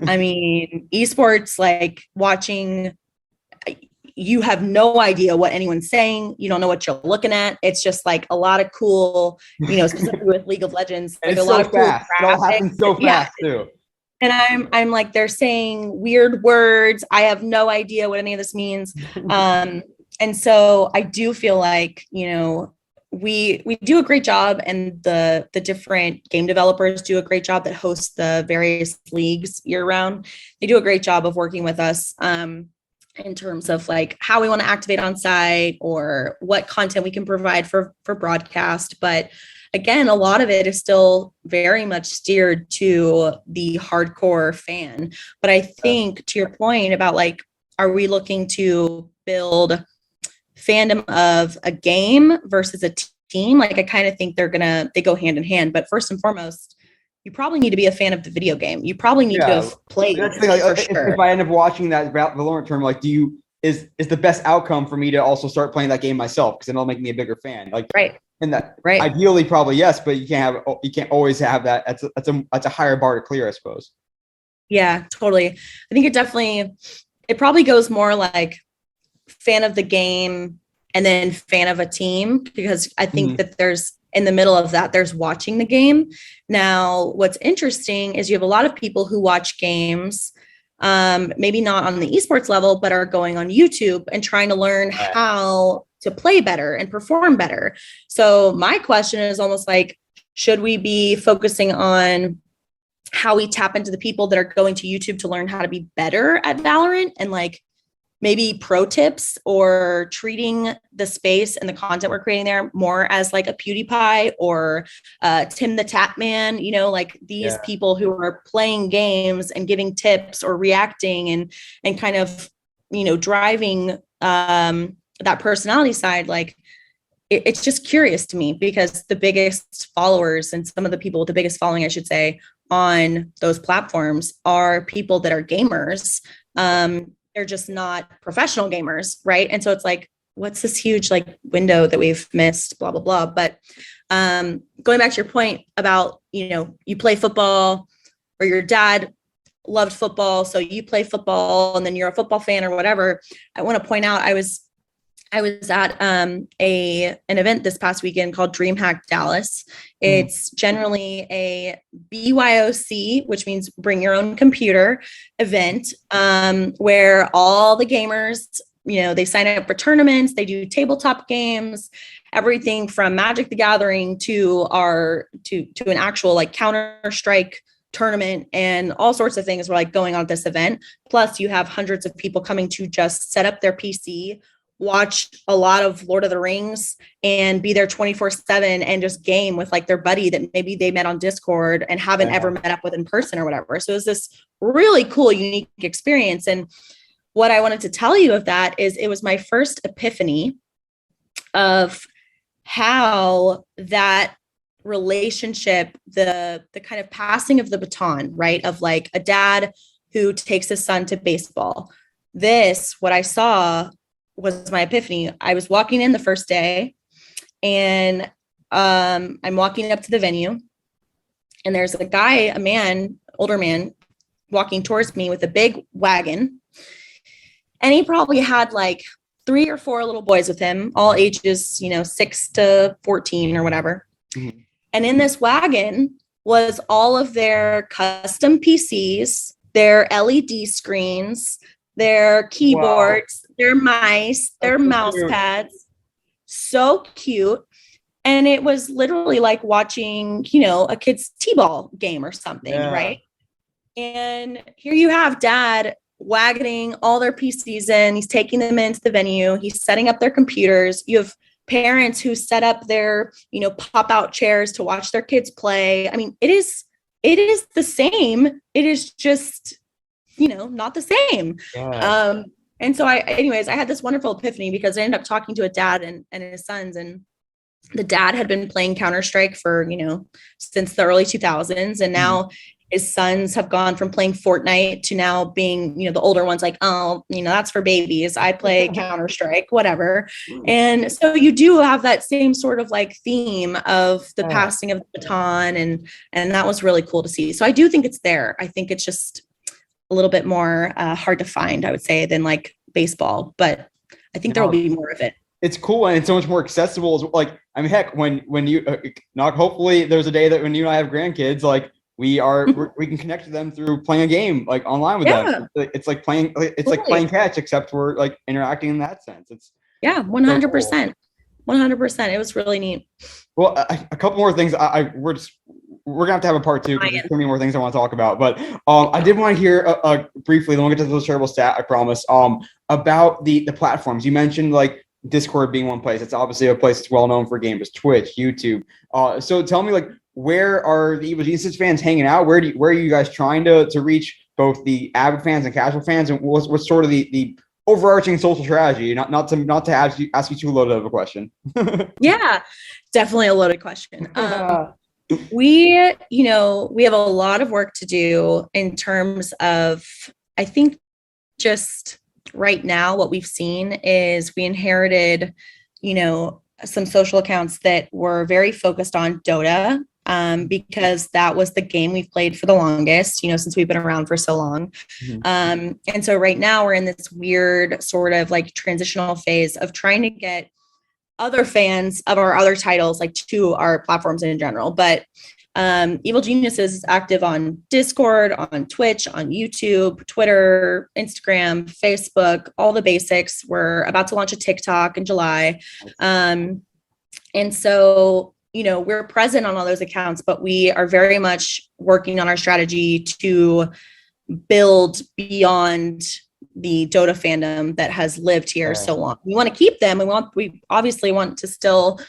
I mean, esports, like watching, you have no idea what anyone's saying. You don't know what you're looking at. It's just like a lot of cool, specifically with League of Legends, like a lot of cool graphics. It all happens so fast too. And I'm like, they're saying weird words. I have no idea what any of this means. And so I do feel like, we do a great job, and the different game developers do a great job that host the various leagues year round. They do a great job of working with us in terms of like how we want to activate on site or what content we can provide for broadcast. But again, a lot of it is still very much steered to the hardcore fan. But I think, to your point about like, are we looking to build fandom of a game versus a team? Like, I kind of think they go hand in hand. But first and foremost, you probably need to be a fan of the video game. You probably need to have played that's the thing, like, for sure. If I end up watching that Valorant tournament, like, is the best outcome for me to also start playing that game myself, because then it'll make me a bigger fan. Like, right. And that ideally probably yes, but you can't always have that. That's a higher bar to clear, I suppose. Yeah, totally. I think it probably goes more like fan of the game and then fan of a team, because I think that there's in the middle of that, there's watching the game. Now, what's interesting is you have a lot of people who watch games, maybe not on the esports level, but are going on YouTube and trying to learn how to play better and perform better. So my question is almost like, should we be focusing on how we tap into the people that are going to YouTube to learn how to be better at Valorant, and like maybe pro tips, or treating the space and the content we're creating there more as like a PewDiePie or Tim the Tap Man, like these people who are playing games and giving tips or reacting and kind of, driving that personality side. Like it's just curious to me, because the biggest followers and some of the people with the biggest following, I should say, on those platforms are people that are gamers. They're just not professional gamers, right? And so it's like, what's this huge like window that we've missed, blah, blah, blah. But going back to your point about, you play football, or your dad loved football, so you play football and then you're a football fan or whatever. I want to point out, I was at an event this past weekend called DreamHack Dallas. It's generally a BYOC, which means bring your own computer event, where all the gamers, they sign up for tournaments, they do tabletop games, everything from Magic the Gathering to an actual like Counter-Strike tournament, and all sorts of things were like going on at this event. Plus you have hundreds of people coming to just set up their PC, watch a lot of Lord of the Rings, and be there 24/7 and just game with like their buddy that maybe they met on Discord and haven't ever met up with in person or whatever. So it was this really cool, unique experience. And what I wanted to tell you of that is it was my first epiphany of how that relationship, the kind of passing of the baton, right? Of like a dad who takes his son to baseball. What I saw was my epiphany. I was walking in the first day, and I'm walking up to the venue, and there's a man, older man, walking towards me with a big wagon. And he probably had like 3 or 4 little boys with him, all ages, 6 to 14 or whatever. Mm-hmm. And in this wagon was all of their custom PCs, their LED screens, their keyboards, their mice, their mouse pads. So cute. And it was literally like watching, a kid's t-ball game or something, right? And here you have dad wagoning all their PCs in. He's taking them into the venue. He's setting up their computers. You have parents who set up their, pop-out chairs to watch their kids play. I mean, it is the same. It is just, not the same. Yeah. And so I had this wonderful epiphany, because I ended up talking to a dad and his sons, and the dad had been playing Counter-Strike for, since the early 2000s. And now his sons have gone from playing Fortnite to now being, the older ones like, oh, that's for babies. I play Counter-Strike, whatever. And so you do have that same sort of like theme of the passing of the baton. And that was really cool to see. So I do think it's there. I think it's just a little bit more hard to find, I would say, than like baseball, but I think there will be more of it. It's cool, and it's so much more accessible. Heck, when you hopefully there's a day that when you and I have grandkids, like we can connect to them through playing a game like online with them. It's like playing catch, except we're like interacting in that sense. It's 100%. 100%. It was really neat. Well, a couple more things. We're gonna have to have a part 2 because there's so many more things I want to talk about. But I did want to hear briefly. Then we'll get to those terrible stat. I promise. About the platforms you mentioned, like Discord being one place. It's obviously a place that's well known for gamers. Twitch, YouTube. So tell me, like, where are the Evil Geniuses fans hanging out? Where are you guys trying to reach both the avid fans and casual fans? And what's sort of the overarching social strategy? Not to ask you too loaded of a question. Yeah, definitely a loaded question. We have a lot of work to do in terms of, I think just right now, what we've seen is we inherited, some social accounts that were very focused on Dota, because that was the game we've played for the longest, since we've been around for so long. And so right now we're in this weird sort of like transitional phase of trying to get other fans of our other titles like to our platforms in general. But Evil Geniuses is active on Discord, on Twitch, on YouTube, Twitter, Instagram, Facebook, all the basics. We're about to launch a TikTok in July. And so, we're present on all those accounts, but we are very much working on our strategy to build beyond the Dota fandom that has lived here so long. We want to keep them. We obviously want to still,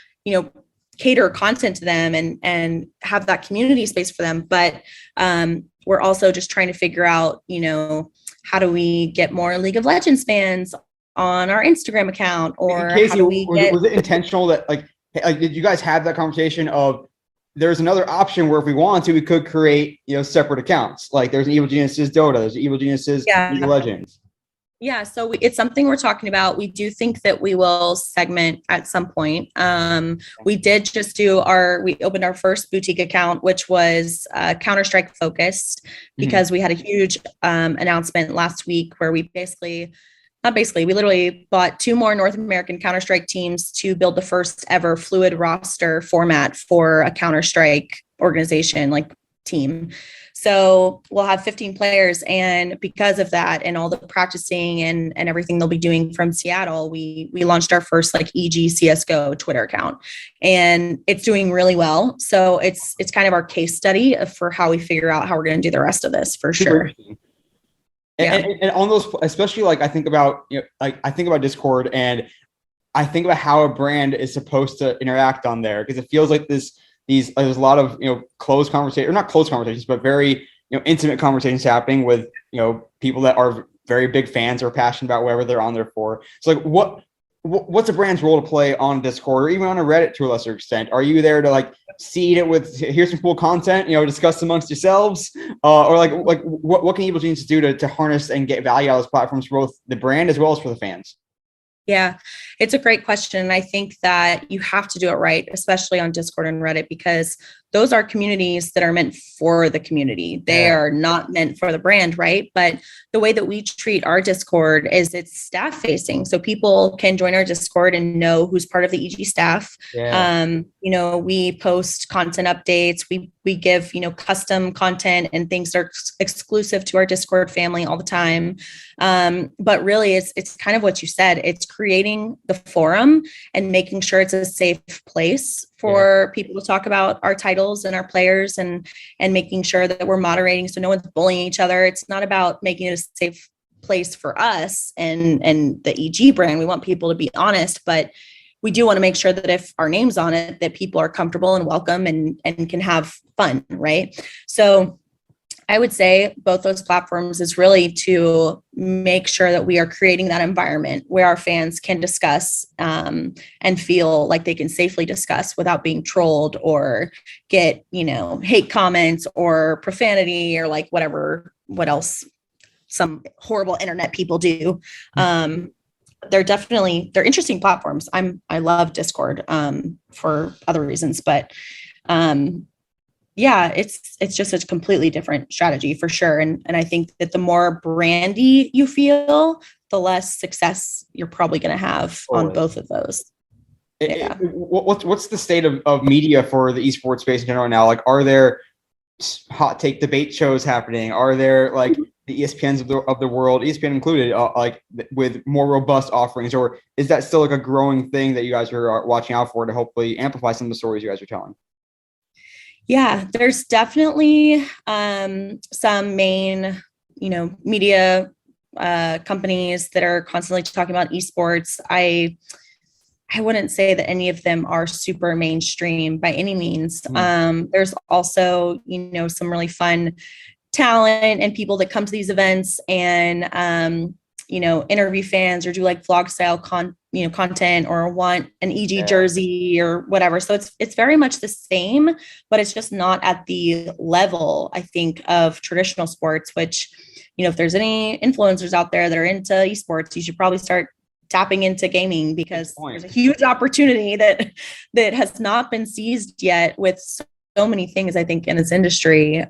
cater content to them and have that community space for them. But we're also just trying to figure out, how do we get more League of Legends fans on our Instagram account, or Kayci, how do we was it intentional that like did you guys have that conversation of there's another option where if we wanted to, we could create, separate accounts. Like there's an Evil Geniuses Dota, there's an Evil Geniuses League of Legends. Yeah, so it's something we're talking about. We do think that we will segment at some point. We did just we opened our first boutique account, which was Counter-Strike focused, because we had a huge announcement last week where we we literally bought 2 more North American Counter-Strike teams to build the first ever fluid roster format for a Counter-Strike organization, like team. So we'll have 15 players. And because of that and all the practicing and everything they'll be doing from Seattle, we launched our first like EG CSGO Twitter account, and it's doing really well. So it's kind of our case study for how we figure out how we're going to do the rest of this for sure. And on those, especially like I think about Discord, and I think about how a brand is supposed to interact on there, because it feels like there's a lot of closed conversations, or not closed conversations, but very intimate conversations happening with people that are very big fans or passionate about whatever they're on there for. So like what's a brand's role to play on Discord or even on a Reddit to a lesser extent? Are you there to like seed it with here's some cool content, discuss amongst yourselves, or like what can Evil Geniuses do to harness and get value out of those platforms for both the brand as well as for the fans? Yeah, it's a great question. And I think that you have to do it right, especially on Discord and Reddit, because those are communities that are meant for the community. They are not meant for the brand, right? But the way that we treat our Discord is it's staff facing. So people can join our Discord and know who's part of the EG staff. We post content updates. We give, custom content and things that are exclusive to our Discord family all the time. But really it's kind of what you said. It's creating the forum and making sure it's a safe place for people to talk about our titles and our players, and making sure that we're moderating so no one's bullying each other. It's not about making it a safe place for us and the EG brand. We want people to be honest, but we do want to make sure that if our name's on it, that people are comfortable and welcome and can have fun, right? So I would say both those platforms is really to make sure that we are creating that environment where our fans can discuss and feel like they can safely discuss without being trolled or get, hate comments or profanity or like what else some horrible internet people do. They're interesting platforms. I love Discord for other reasons, but it's just a completely different strategy for sure. And I think that the more brandy you feel, the less success you're probably going to have on both of those. What's the state of media for the esports space in general now? Like, are there hot take debate shows happening? Are there like the ESPNs of the world, ESPN included, like with more robust offerings, or is that still like a growing thing that you guys are watching out for to hopefully amplify some of the stories you guys are telling? Yeah, there's definitely some main, media companies that are constantly talking about esports. I wouldn't say that any of them are super mainstream by any means. There's also, some really fun talent and people that come to these events and interview fans or do like vlog style content or want an EG jersey or whatever. So it's very much the same, but it's just not at the level, I think, of traditional sports, which, if there's any influencers out there that are into esports, you should probably start tapping into gaming, because there's a huge opportunity that has not been seized yet with so many things, I think, in this industry,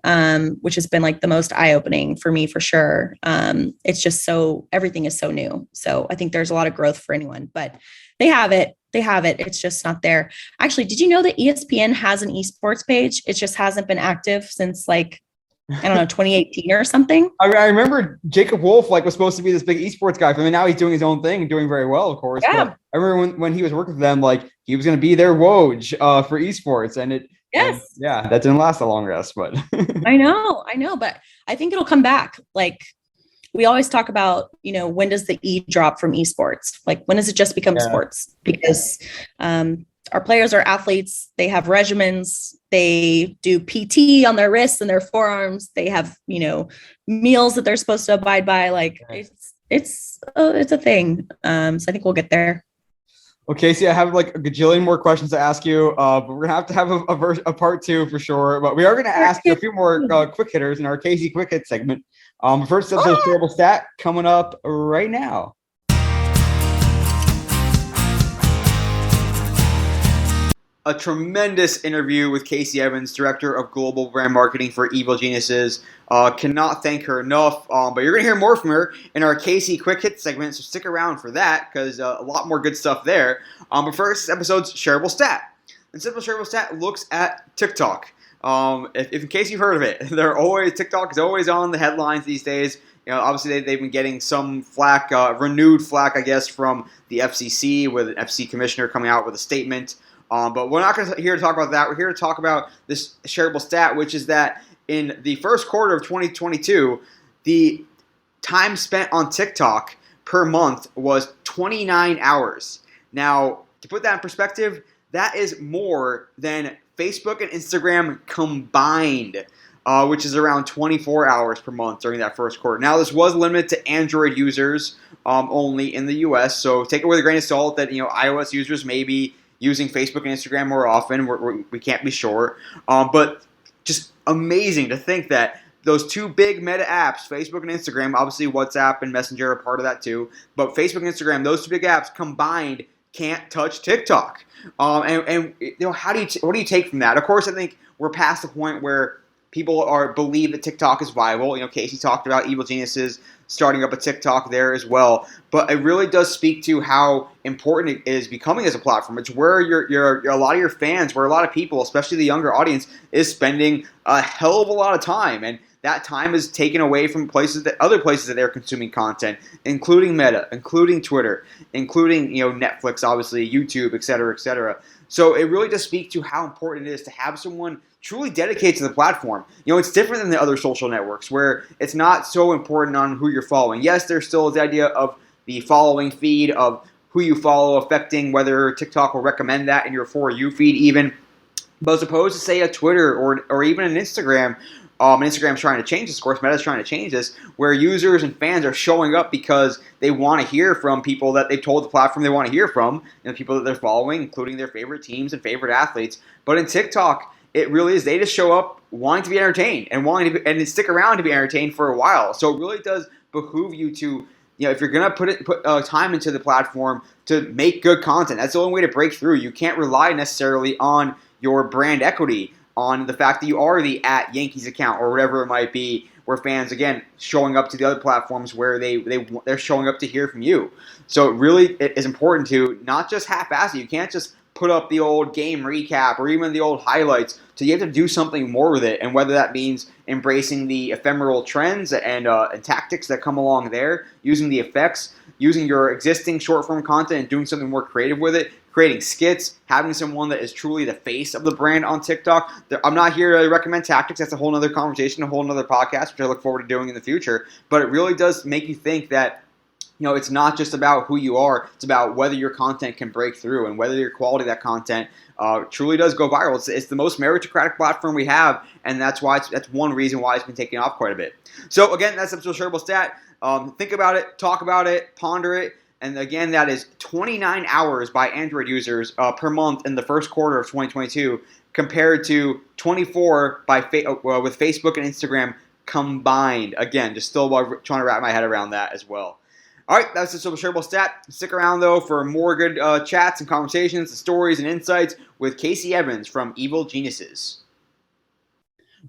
which has been like the most eye-opening for me, for sure. It's just everything is so new. So I think there's a lot of growth for anyone, but they have it. It's just not there. Actually, did you know that ESPN has an esports page? It just hasn't been active since 2018 or something. I remember Jacob Wolf was supposed to be this big esports guy for them, and now he's doing his own thing and doing very well, of course. Yeah. But I remember when he was working for them, he was going to be their Woj for esports, and it. Yes. That didn't last a long rest, but I know, but I think it'll come back. We always talk about, when does the E drop from esports? When does it just become sports? Because our players are athletes. They have regimens. They do PT on their wrists and their forearms. They have, meals that they're supposed to abide by. It's a thing. So I think we'll get there. Well, Kayci, I have a gajillion more questions to ask you, but we're gonna have to have a part 2 for sure. But we are gonna ask you a few more quick hitters in our Kayci quick hit segment. First episode of Terrible Stat coming up right now. A tremendous interview with Kayci Evans, Director of Global Brand Marketing for Evil Geniuses. Cannot thank her enough, but you're going to hear more from her in our Kayci Quick Hit segment, so stick around for that, because a lot more good stuff there. But first, this episode's Shareable Stat. And Simple Shareable Stat looks at TikTok. If in case you've heard of it, TikTok is always on the headlines these days. Obviously they've been getting some flack, renewed flack, I guess, from the FCC, with an FCC commissioner coming out with a statement. But we're not here to talk about that. We're here to talk about this shareable stat, which is that in the first quarter of 2022, the time spent on TikTok per month was 29 hours. Now, to put that in perspective, that is more than Facebook and Instagram combined, which is around 24 hours per month during that first quarter. Now, this was limited to Android users only in the U.S., so take it with a grain of salt that iOS users may be using Facebook and Instagram more often. We can't be sure. But just amazing to think that those two big meta apps, Facebook and Instagram, obviously WhatsApp and Messenger are part of that too, but Facebook and Instagram, those two big apps combined can't touch TikTok. What do you take from that? Of course, I think we're past the point where people believe that TikTok is viable. Kayci talked about Evil Geniuses starting up a TikTok there as well. But it really does speak to how important it is becoming as a platform. It's where a lot of your fans, where a lot of people, especially the younger audience, is spending a hell of a lot of time. And that time is taken away from other places that they're consuming content, including Meta, including Twitter, including Netflix, obviously, YouTube, et cetera, et cetera. So it really does speak to how important it is to have someone truly dedicated to the platform. It's different than the other social networks where it's not so important on who you're following. Yes, there still is the idea of the following feed, of who you follow affecting whether TikTok will recommend that in your For You feed even. But as opposed to, say, a Twitter or even an Instagram, and Instagram's trying to change this, of course, Meta's trying to change this, where users and fans are showing up because they want to hear from people that they've told the platform they want to hear from, and people that they're following, including their favorite teams and favorite athletes. But in TikTok, it really is, they just show up wanting to be entertained and stick around to be entertained for a while. So it really does behoove you to, if you're going to put time into the platform, to make good content. That's the only way to break through. You can't rely necessarily on your brand equity, on the fact that you are the @Yankees account or whatever it might be, where fans, again, showing up to the other platforms where they're showing up to hear from you. So it really is important to not just half-ass it. You can't just put up the old game recap or even the old highlights. So you have to do something more with it, and whether that means embracing the ephemeral trends and tactics that come along there, using the effects, using your existing short-form content and doing something more creative with it, creating skits, having someone that is truly the face of the brand on TikTok. I'm not here to recommend tactics. That's a whole other conversation, a whole other podcast, which I look forward to doing in the future. But it really does make you think that it's not just about who you are. It's about whether your content can break through and whether your quality of that content truly does go viral. It's the most meritocratic platform we have, and that's one reason why it's been taking off quite a bit. So again, that's episode shareable stat. Think about it, talk about it, ponder it. And again, that is 29 hours by Android users per month in the first quarter of 2022, compared to 24 with Facebook and Instagram combined. Again, just still trying to wrap my head around that as well. All right, that's the Super Shareable Stat. Stick around, though, for more good chats and conversations, and stories and insights with Kayci Evans from Evil Geniuses.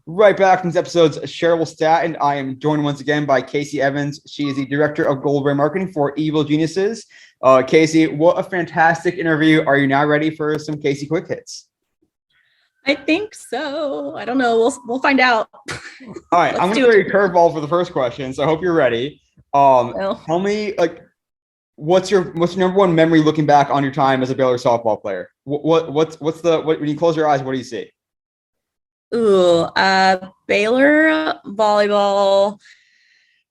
Right back from this episode's Shareable Stat, and I am joined once again by Kayci Evans. She is the Director of Global Brand Marketing for Evil Geniuses. Kayci, what a fantastic interview. Are you now ready for some Kayci Quick Hits? I think so. I don't know. We'll find out. All right, I'm going to throw you a curveball for the first question, so I hope you're ready. Tell me, what's your number one memory looking back on your time as a Baylor softball player? What's when you close your eyes, what do you see? Ooh, Baylor volleyball.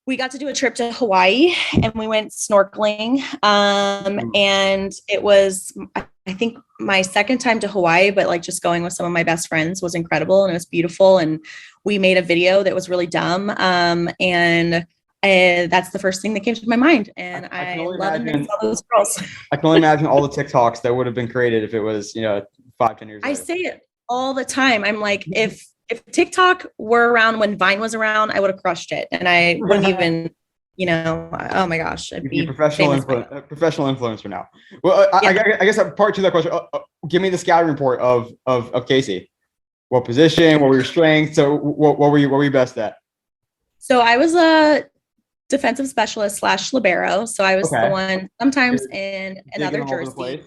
We got to do a trip to Hawaii and we went snorkeling. And it was, I think, my second time to Hawaii, but just going with some of my best friends was incredible and it was beautiful. And we made a video that was really dumb. And that's the first thing that came to my mind. And I love and miss all those girls. I can only imagine all the TikToks that would have been created if it was, 5-10 years ago. I say it all the time. I'm like, if TikTok were around when Vine was around, I would have crushed it. And I wouldn't even, oh my gosh. I'd be a professional influencer now. Well, I guess part two of that question, give me the scouting report of Kayci. What position, what were your strengths? So what were you best at? So I was a defensive specialist / libero. So I was the one sometimes in another jersey.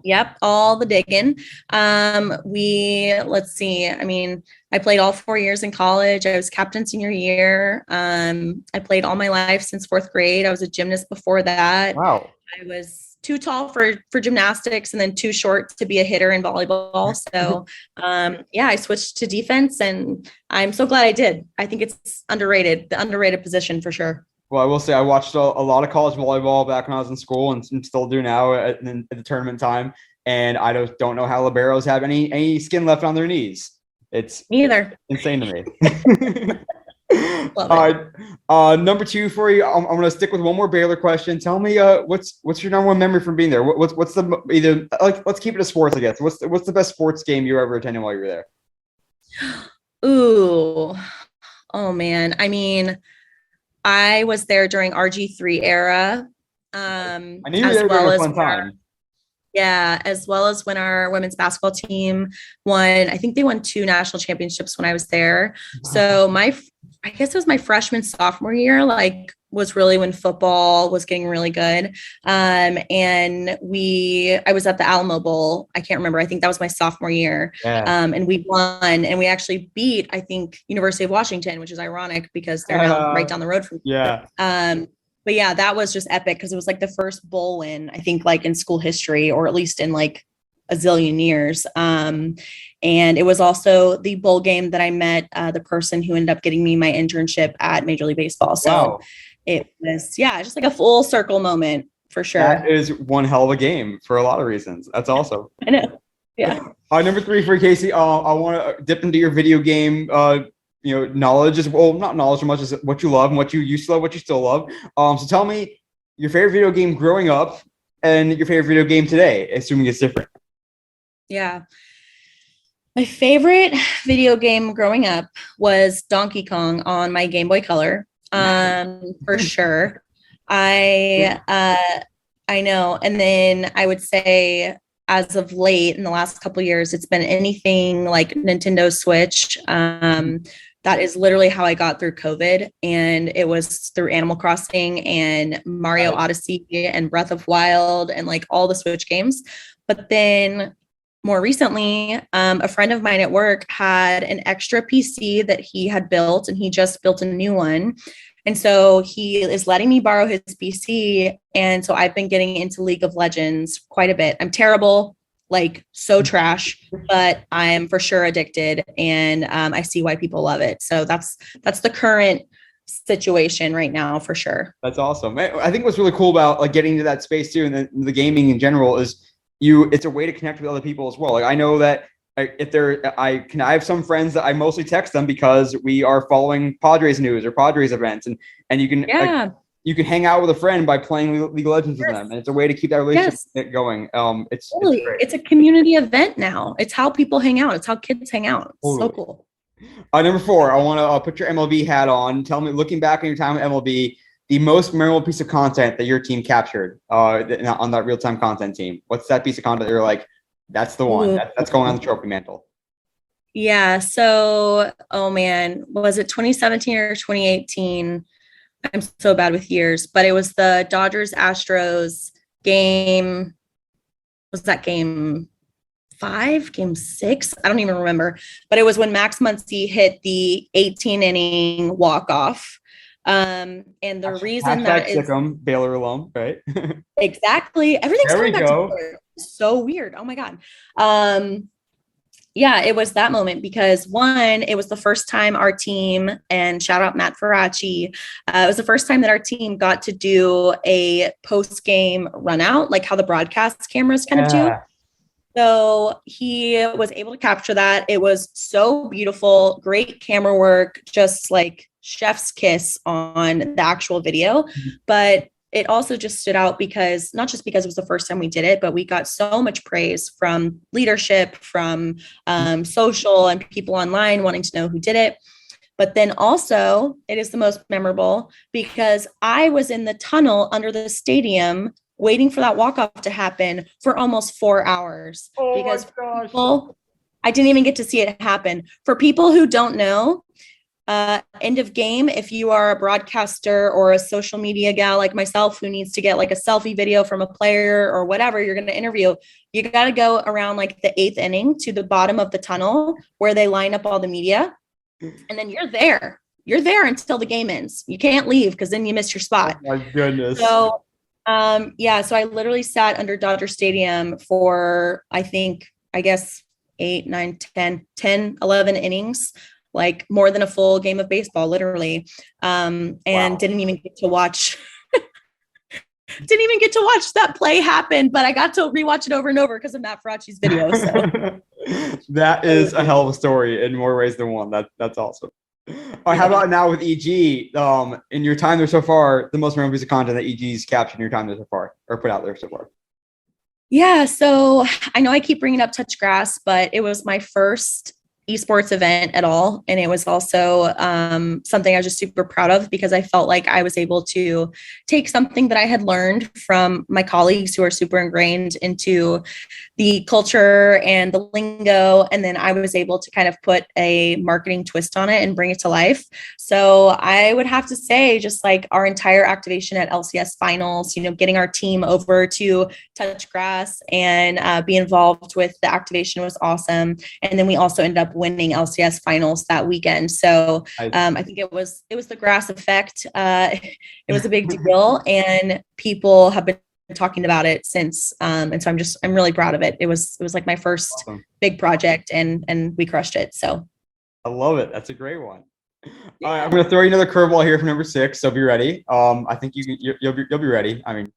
Yep, all the digging. Let's see. I mean, I played all 4 years in college. I was captain senior year. I played all my life since 4th grade. I was a gymnast before that. Wow. I was too tall for gymnastics and then too short to be a hitter in volleyball. So, I switched to defense and I'm so glad I did. I think it's the underrated position for sure. Well, I will say I watched a lot of college volleyball back when I was in school and still do now at the tournament time. And I don't know how liberos have any skin left on their knees. It's neither insane to me. All right. Number two for you. I'm going to stick with one more Baylor question. Tell me, what's your number one memory from being there? What's the let's keep it to sports, I guess. What's the best sports game you ever attended while you were there? Ooh, oh man. I mean, I was there during RG3 era. I knew you were there during a fun time. Yeah, as well as when our women's basketball team won. I think they won 2 national championships when I was there. So I guess it was my freshman, sophomore year, was really when football was getting really good. And I was at the Alamo Bowl. I can't remember. I think that was my sophomore year. Yeah. And we won, and we actually beat, I think, University of Washington, which is ironic because they're now right down the road from me. Yeah. But yeah, that was just epic because it was the first bowl win, I think, in school history, or at least in a zillion years. And it was also the bowl game that I met the person who ended up getting me my internship at Major League Baseball. So it was, just a full circle moment for sure. That is one hell of a game for a lot of reasons. That's awesome. I know. Yeah. Number 3 for Kayci. I want to dip into your video game knowledge as well, not knowledge as much as what you love and what you used to love, what you still love. So tell me your favorite video game growing up and your favorite video game today, assuming it's different. Yeah. My favorite video game growing up was Donkey Kong on my Game Boy Color. For sure. I know. And then I would say as of late in the last couple of years, it's been anything like Nintendo Switch. That is literally how I got through COVID. And it was through Animal Crossing and Mario Odyssey and Breath of Wild and all the Switch games. But then more recently, a friend of mine at work had an extra PC that he had built, and he just built a new one. And so he is letting me borrow his PC. And so I've been getting into League of Legends quite a bit. I'm terrible, so trash, but I'm for sure addicted. And I see why people love it. So that's the current situation right now for sure. That's awesome. I think what's really cool about like getting into that space too, and the gaming in general is it's a way to connect with other people as well. Like I know that I have some friends that I mostly text them because we are following Padres news or Padres events, and you can you can hang out with a friend by playing League of Legends with them, and it's a way to keep that relationship going. It's great. It's a community event now. It's how people hang out. It's how kids hang out. It's so cool. Number 4, I want to put your MLB hat on. Tell me, looking back on your time at MLB, the most memorable piece of content that your team captured on that real-time content team. What's that piece of content that you're like, that's the one that's going on the trophy mantle? Yeah. So, oh man, was it 2017 or 2018? I'm so bad with years, but it was the Dodgers Astros game. Was that game 5, game 6? I don't even remember, but it was when Max Muncy hit the 18 inning walk-off. And the reason that is Baylor alum, right? Exactly. Everything's coming back together. So weird. Oh my God. Yeah, it was that moment because one, it was the first time our team, and shout out Matt Ferracci, it was the first time that our team got to do a post-game run out, like how the broadcast cameras kind of do. So he was able to capture that. It was so beautiful, great camera work, just like chef's kiss on the actual video. But it also just stood out because not just because it was the first time we did it, but we got so much praise from leadership, from social and people online wanting to know who did it. But then also it is the most memorable because I was in the tunnel under the stadium waiting for that walk-off to happen for almost 4 hours. Because I didn't even get to see it happen. For people who don't know, end of game, if you are a broadcaster or a social media gal like myself who needs to get like a selfie video from a player or whatever you're going to interview, you got to go around like the 8th inning to the bottom of the tunnel where they line up all the media. And then you're there until the game ends. You can't leave because then you miss your spot. Oh my goodness. So so I literally sat under Dodger Stadium for, I guess 8, 9, 10, 11 innings, like more than a full game of baseball, literally. And didn't even get to watch that play happen, but I got to rewatch it over and over because of Matt Ferracci's video. So that is a hell of a story in more ways than one. That's awesome. All right, how about now with EG? In your time there so far, the most memorable piece of content that EG's captured in your time there so far, or put out there so far? Yeah, so I know I keep bringing up Touch Grass, but it was my first esports event at all. And it was also something I was just super proud of because I felt like I was able to take something that I had learned from my colleagues who are super ingrained into the culture and the lingo. And then I was able to kind of put a marketing twist on it and bring it to life. So I would have to say just like our entire activation at LCS finals, getting our team over to Touch Grass and be involved with the activation was awesome. And then we also ended up winning LCS finals that weekend. So I think it was the grass effect. It was a big deal and people have been talking about it since. And so I'm really proud of it. It was like my first big project and we crushed it. So I love it. That's a great one. Yeah. All right, I'm going to throw you another curveball here for number 6. So be ready. I think you'll be ready. I mean,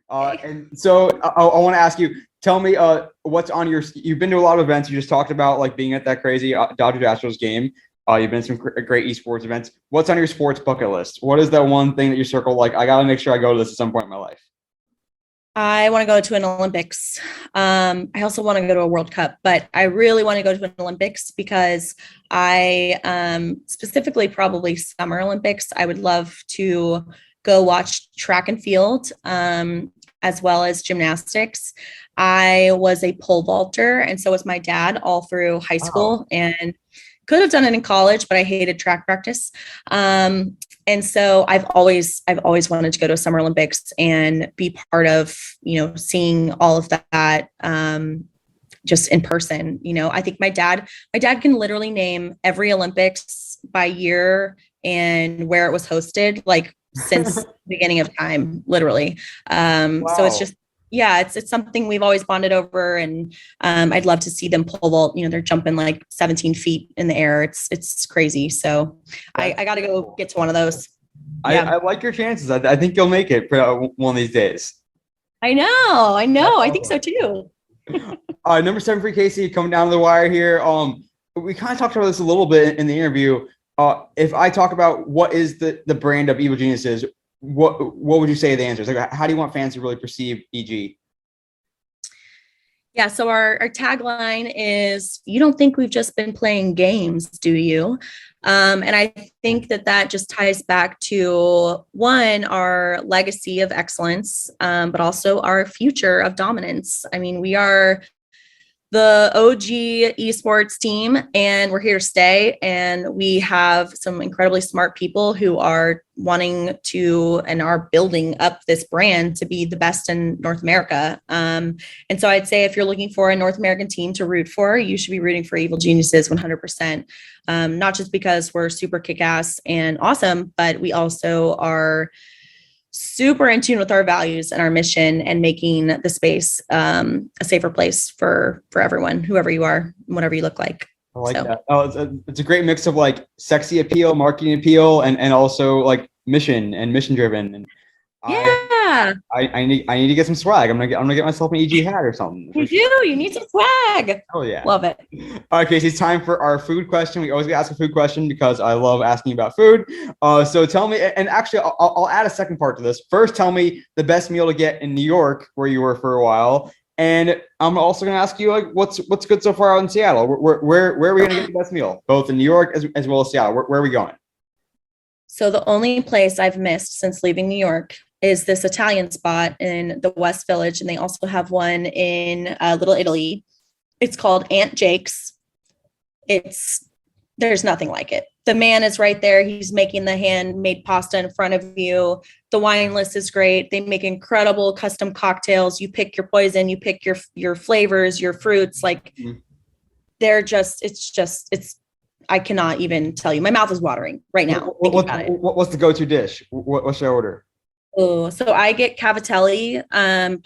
and so I want to ask you, tell me what's on you've been to a lot of events. You just talked about like being at that crazy Dodgers Astros game. You've been to some great esports events. What's on your sports bucket list? What is that one thing that you circle? Like, I got to make sure I go to this at some point in my life. I want to go to an Olympics. I also want to go to a World Cup, but I really want to go to an Olympics because I specifically probably Summer Olympics. I would love to go watch track and field as well as gymnastics. I was a pole vaulter and so was my dad all through high school and could have done it in college, but I hated track practice. And so I've always wanted to go to a Summer Olympics and be part of, seeing all of that just in person. I think my dad can literally name every Olympics by year and where it was hosted, like since the beginning of time, literally. So it's just yeah, it's something we've always bonded over, and I'd love to see them pole vault. You know, they're jumping like 17 feet in the air. It's crazy. So I got to go get to one of those. I like your chances. I think you'll make it for one of these days. I know. That's I think so awesome. too. Number 7 for Kayci, coming down to the wire here. We kind of talked about this a little bit in the interview. If I talk about what is the brand of Evil Geniuses, what would you say the answer is? Like, how do you want fans to really perceive EG? Yeah, so our tagline is, you don't think we've just been playing games, do you? And I think that just ties back to, one, our legacy of excellence, but also our future of dominance. I mean, we are the OG esports team, and we're here to stay. And we have some incredibly smart people who are wanting to and are building up this brand to be the best in North America. And so I'd say if you're looking for a North American team to root for, you should be rooting for Evil Geniuses 100%. Not just because we're super kick-ass and awesome, but we also are super in tune with our values and our mission, and making the space a safer place for everyone, whoever you are, whatever you look like. I like that. Oh, it's a great mix of like sexy appeal, marketing appeal, and also like mission driven. And yeah, I need to get some swag. I'm gonna get myself an EG hat or something. You need some swag. Oh yeah, love it. All right, Kayci, it's time for our food question. We always ask a food question because I love asking about food. So tell me, and actually, I'll add a second part to this. First, tell me the best meal to get in New York, where you were for a while, and I'm also going to ask you like what's good so far out in Seattle. Where are we going to get the best meal, both in New York as well as Seattle? Where are we going? So the only place I've missed since leaving New York is this Italian spot in the West Village, and they also have one in Little Italy. It's called Aunt Jake's. There's nothing like it. The man is right there. He's making the handmade pasta in front of you. The wine list is great. They make incredible custom cocktails. You pick your poison, you pick your flavors, your fruits. Like I cannot even tell you. My mouth is watering right now. What's the go-to dish? What should I order? Oh, so I get cavatelli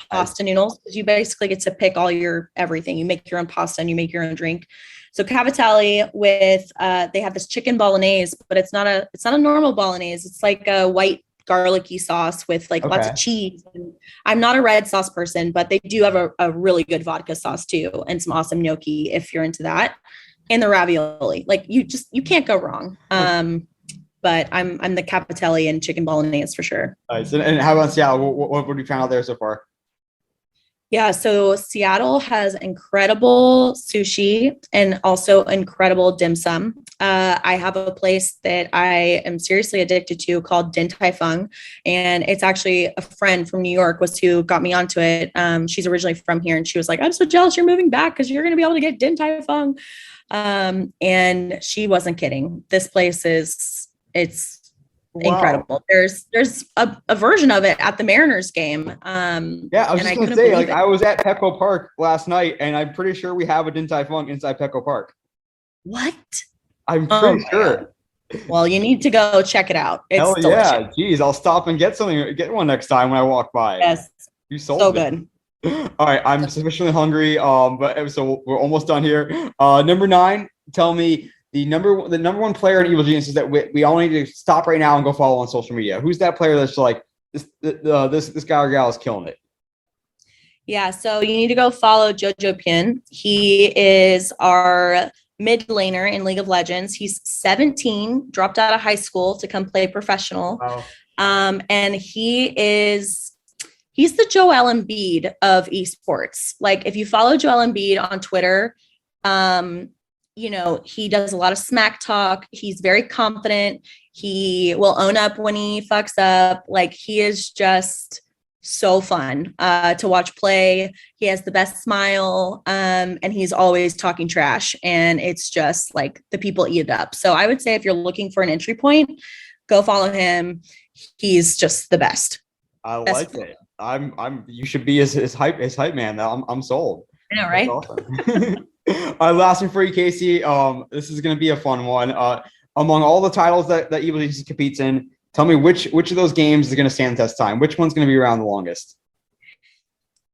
pasta noodles, because you basically get to pick all your everything. You make your own pasta and you make your own drink. So cavatelli with they have this chicken bolognese, but it's not a normal bolognese. It's like a white garlicky sauce with like lots of cheese. And I'm not a red sauce person, but they do have a really good vodka sauce too, and some awesome gnocchi if you're into that. And the ravioli, like you can't go wrong. But I'm the cavatelli and chicken bolognese for sure. Nice. And how about Seattle? What have you found out there so far? Yeah, so Seattle has incredible sushi and also incredible dim sum. I have a place that I am seriously addicted to called Din Tai Fung, and it's actually a friend from New York was who got me onto it. She's originally from here, and she was like, "I'm so jealous you're moving back because you're going to be able to get Din Tai Fung." And she wasn't kidding. This place it's incredible. There's a version of it at the Mariners game. Yeah, I was just gonna say, like, I was at Petco Park last night, and I'm pretty sure we have a Din Tai Fung inside Petco Park. What? I'm pretty sure. God. Well, you need to go check it out. It's Hell delicious. Yeah, geez, I'll stop and get one next time when I walk by. Yes, you sold so it. Good. All right, I'm sufficiently hungry. But so we're almost done here. Number 9, tell me the number one player in Evil Geniuses that we all need to stop right now and go follow on social media. Who's that player that's like this guy or gal is killing it? Yeah, so you need to go follow Jojo Pin. He is our mid laner in League of Legends. He's 17, dropped out of high school to come play professional. Wow. And he's the Joel Embiid of esports. Like if you follow Joel Embiid on Twitter, he does a lot of smack talk. He's very confident. He will own up when he fucks up. Like he is just so fun to watch play. He has the best smile, and he's always talking trash. And it's just like the people eat it up. So I would say if you're looking for an entry point, go follow him. He's just the best. I like it. You should be his hype man. I'm sold. I know, right? That's awesome. All right, last one for you, Kayci. This is going to be a fun one. Among all the titles that Evil Geniuses competes in, tell me which of those games is going to stand the test time. Which one's going to be around the longest?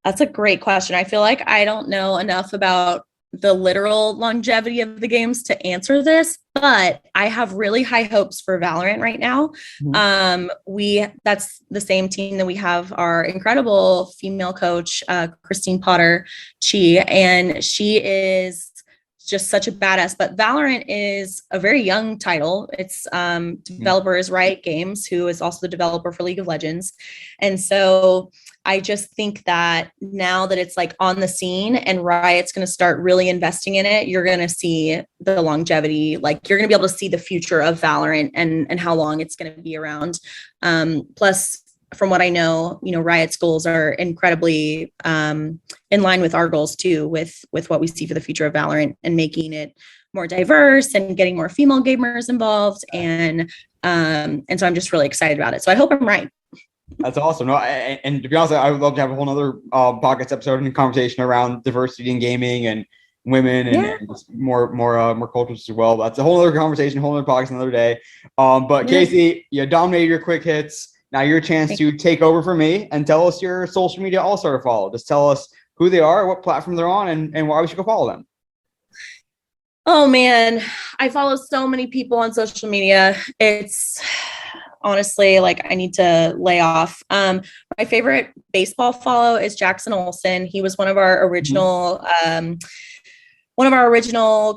That's a great question. I feel like I don't know enough about the literal longevity of the games to answer this, but I have really high hopes for Valorant right now. We That's the same team that we have our incredible female coach, Christine Potter Chi, and she is just such a badass. But Valorant is a very young title. It's developer is Riot Games, who is also the developer for League of Legends, and so I just think that now that it's like on the scene and Riot's going to start really investing in it, you're going to see the longevity. Like you're going to be able to see the future of Valorant and how long it's going to be around. Plus, from what I know, Riot's goals are incredibly in line with our goals too, with what we see for the future of Valorant and making it more diverse and getting more female gamers involved. And so I'm just really excited about it. So I hope I'm right. That's awesome. No, and to be honest, I would love to have a whole other podcast episode and conversation around diversity in gaming and women and more cultures as well. That's a whole other conversation, a whole other podcast another day. But Kayci, you dominated your quick hits. Now your chance to take over for me and tell us your social media all-star to follow. Just tell us who they are, what platform they're on, and why we should go follow them. Oh man, I follow so many people on social media. It's honestly like I need to lay off. My favorite baseball follow is Jackson Olsen. He was one of our original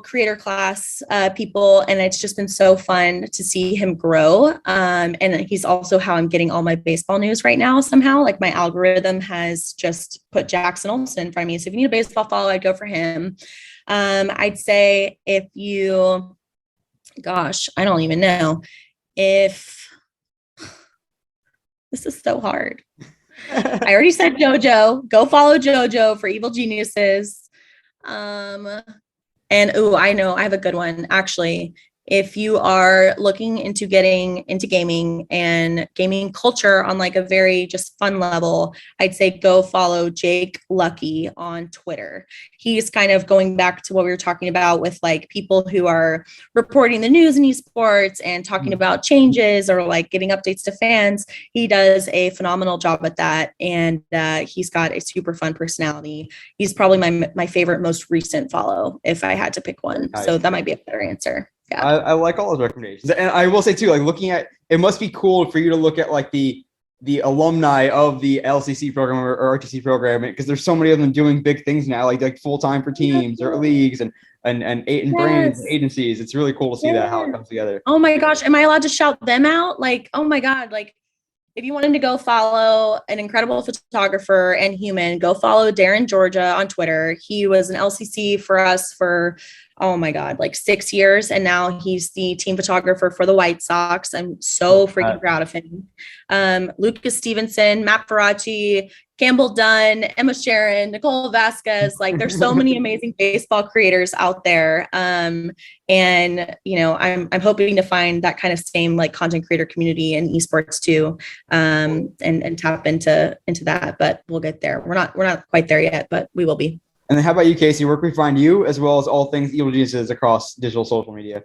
creator class people, and it's just been so fun to see him grow. And he's also how I'm getting all my baseball news right now. Somehow, like my algorithm has just put Jackson Olsen in front of me. So if you need a baseball follow, I'd go for him. I'd say I don't even know if this is so hard. I already said JoJo. Go follow JoJo for Evil Geniuses. I know I have a good one actually. If you are looking into getting into gaming and gaming culture on like a very just fun level, I'd say go follow Jake Lucky on Twitter. He's kind of going back to what we were talking about with like people who are reporting the news in esports and talking about changes or like getting updates to fans. He does a phenomenal job at that. And he's got a super fun personality. He's probably my favorite, most recent follow if I had to pick one. Nice. So that might be a better answer. Yeah. I like all those recommendations. And I will say too, like looking at, it must be cool for you to look at like the alumni of the LCC program or RTC program, because there's so many of them doing big things now, like full-time for teams or leagues and brands and agencies. It's really cool to see that, how it comes together. Oh my gosh. Am I allowed to shout them out? Like, oh my God. Like if you wanted to go follow an incredible photographer and human, go follow Darren Georgia on Twitter. He was an LCC for us for, oh my God, like 6 years. And now he's the team photographer for the White Sox. I'm so freaking proud of him. Lucas Stevenson, Matt Faraci, Campbell Dunn, Emma Sharon, Nicole Vasquez. Like there's so many amazing baseball creators out there. And I'm hoping to find that kind of same like content creator community in esports too. And tap into that, but we'll get there. We're not quite there yet, but we will be. And then how about you, Kayci? Where can we find you as well as all things Evil Geniuses across digital social media?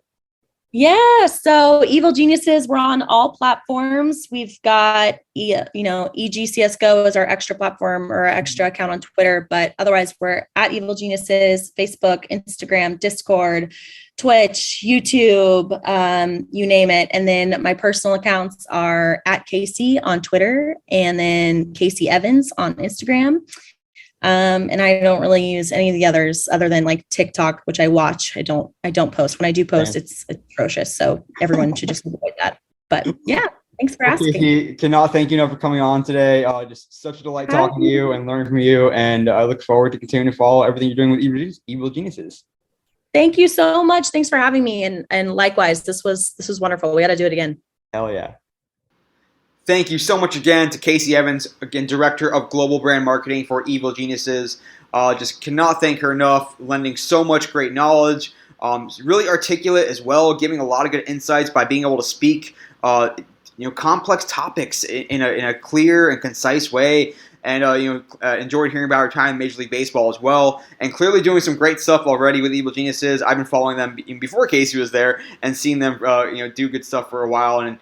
Yeah, so Evil Geniuses, we're on all platforms. We've got, EGCSGO is our extra platform or our extra account on Twitter, but otherwise we're at Evil Geniuses, Facebook, Instagram, Discord, Twitch, YouTube, you name it. And then my personal accounts are at Kayci on Twitter and then Kayci Evans on Instagram. And I don't really use any of the others other than like TikTok, which I watch. I don't post. When I do post, it's atrocious. So everyone should just avoid that. But yeah, thanks for asking. Cannot thank you enough for coming on today. Just such a delight talking to you and learning from you. And I look forward to continuing to follow everything you're doing with Evil Geniuses. Thank you so much. Thanks for having me. And likewise, this was wonderful. We got to do it again. Hell yeah. Thank you so much again to Kayci Evans, again, Director of Global Brand Marketing for Evil Geniuses. Just cannot thank her enough, lending so much great knowledge. Really articulate as well, giving a lot of good insights by being able to speak complex topics in a clear and concise way. And enjoyed hearing about her time in Major League Baseball as well, and clearly doing some great stuff already with Evil Geniuses. I've been following them even before Kayci was there, and seeing them do good stuff for a while. And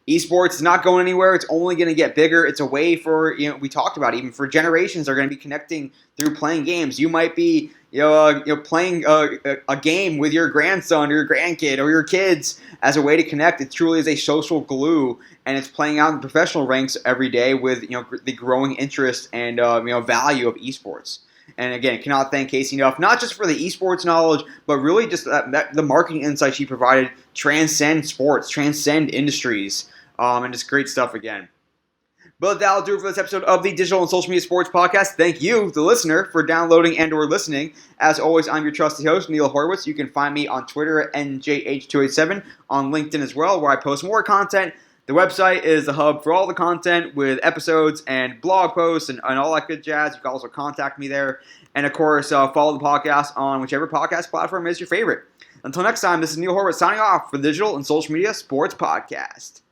Esports is not going anywhere. It's only going to get bigger. It's a way for, we talked about, even for generations are going to be connecting through playing games. You might be playing a game with your grandson or your grandkid or your kids as a way to connect. It truly is a social glue, and it's playing out in the professional ranks every day with the growing interest and value of esports. And again, cannot thank Kayci enough, not just for the esports knowledge, but really just the marketing insight she provided transcend sports, transcend industries, and just great stuff again. But that'll do it for this episode of the Digital and Social Media Sports Podcast. Thank you, the listener, for downloading and or listening. As always, I'm your trusty host, Neil Horowitz. You can find me on Twitter at NJH287, on LinkedIn as well, where I post more content. The website is the hub for all the content with episodes and blog posts and all that good jazz. You can also contact me there. And, of course, follow the podcast on whichever podcast platform is your favorite. Until next time, this is Neil Horowitz signing off for the Digital and Social Media Sports Podcast.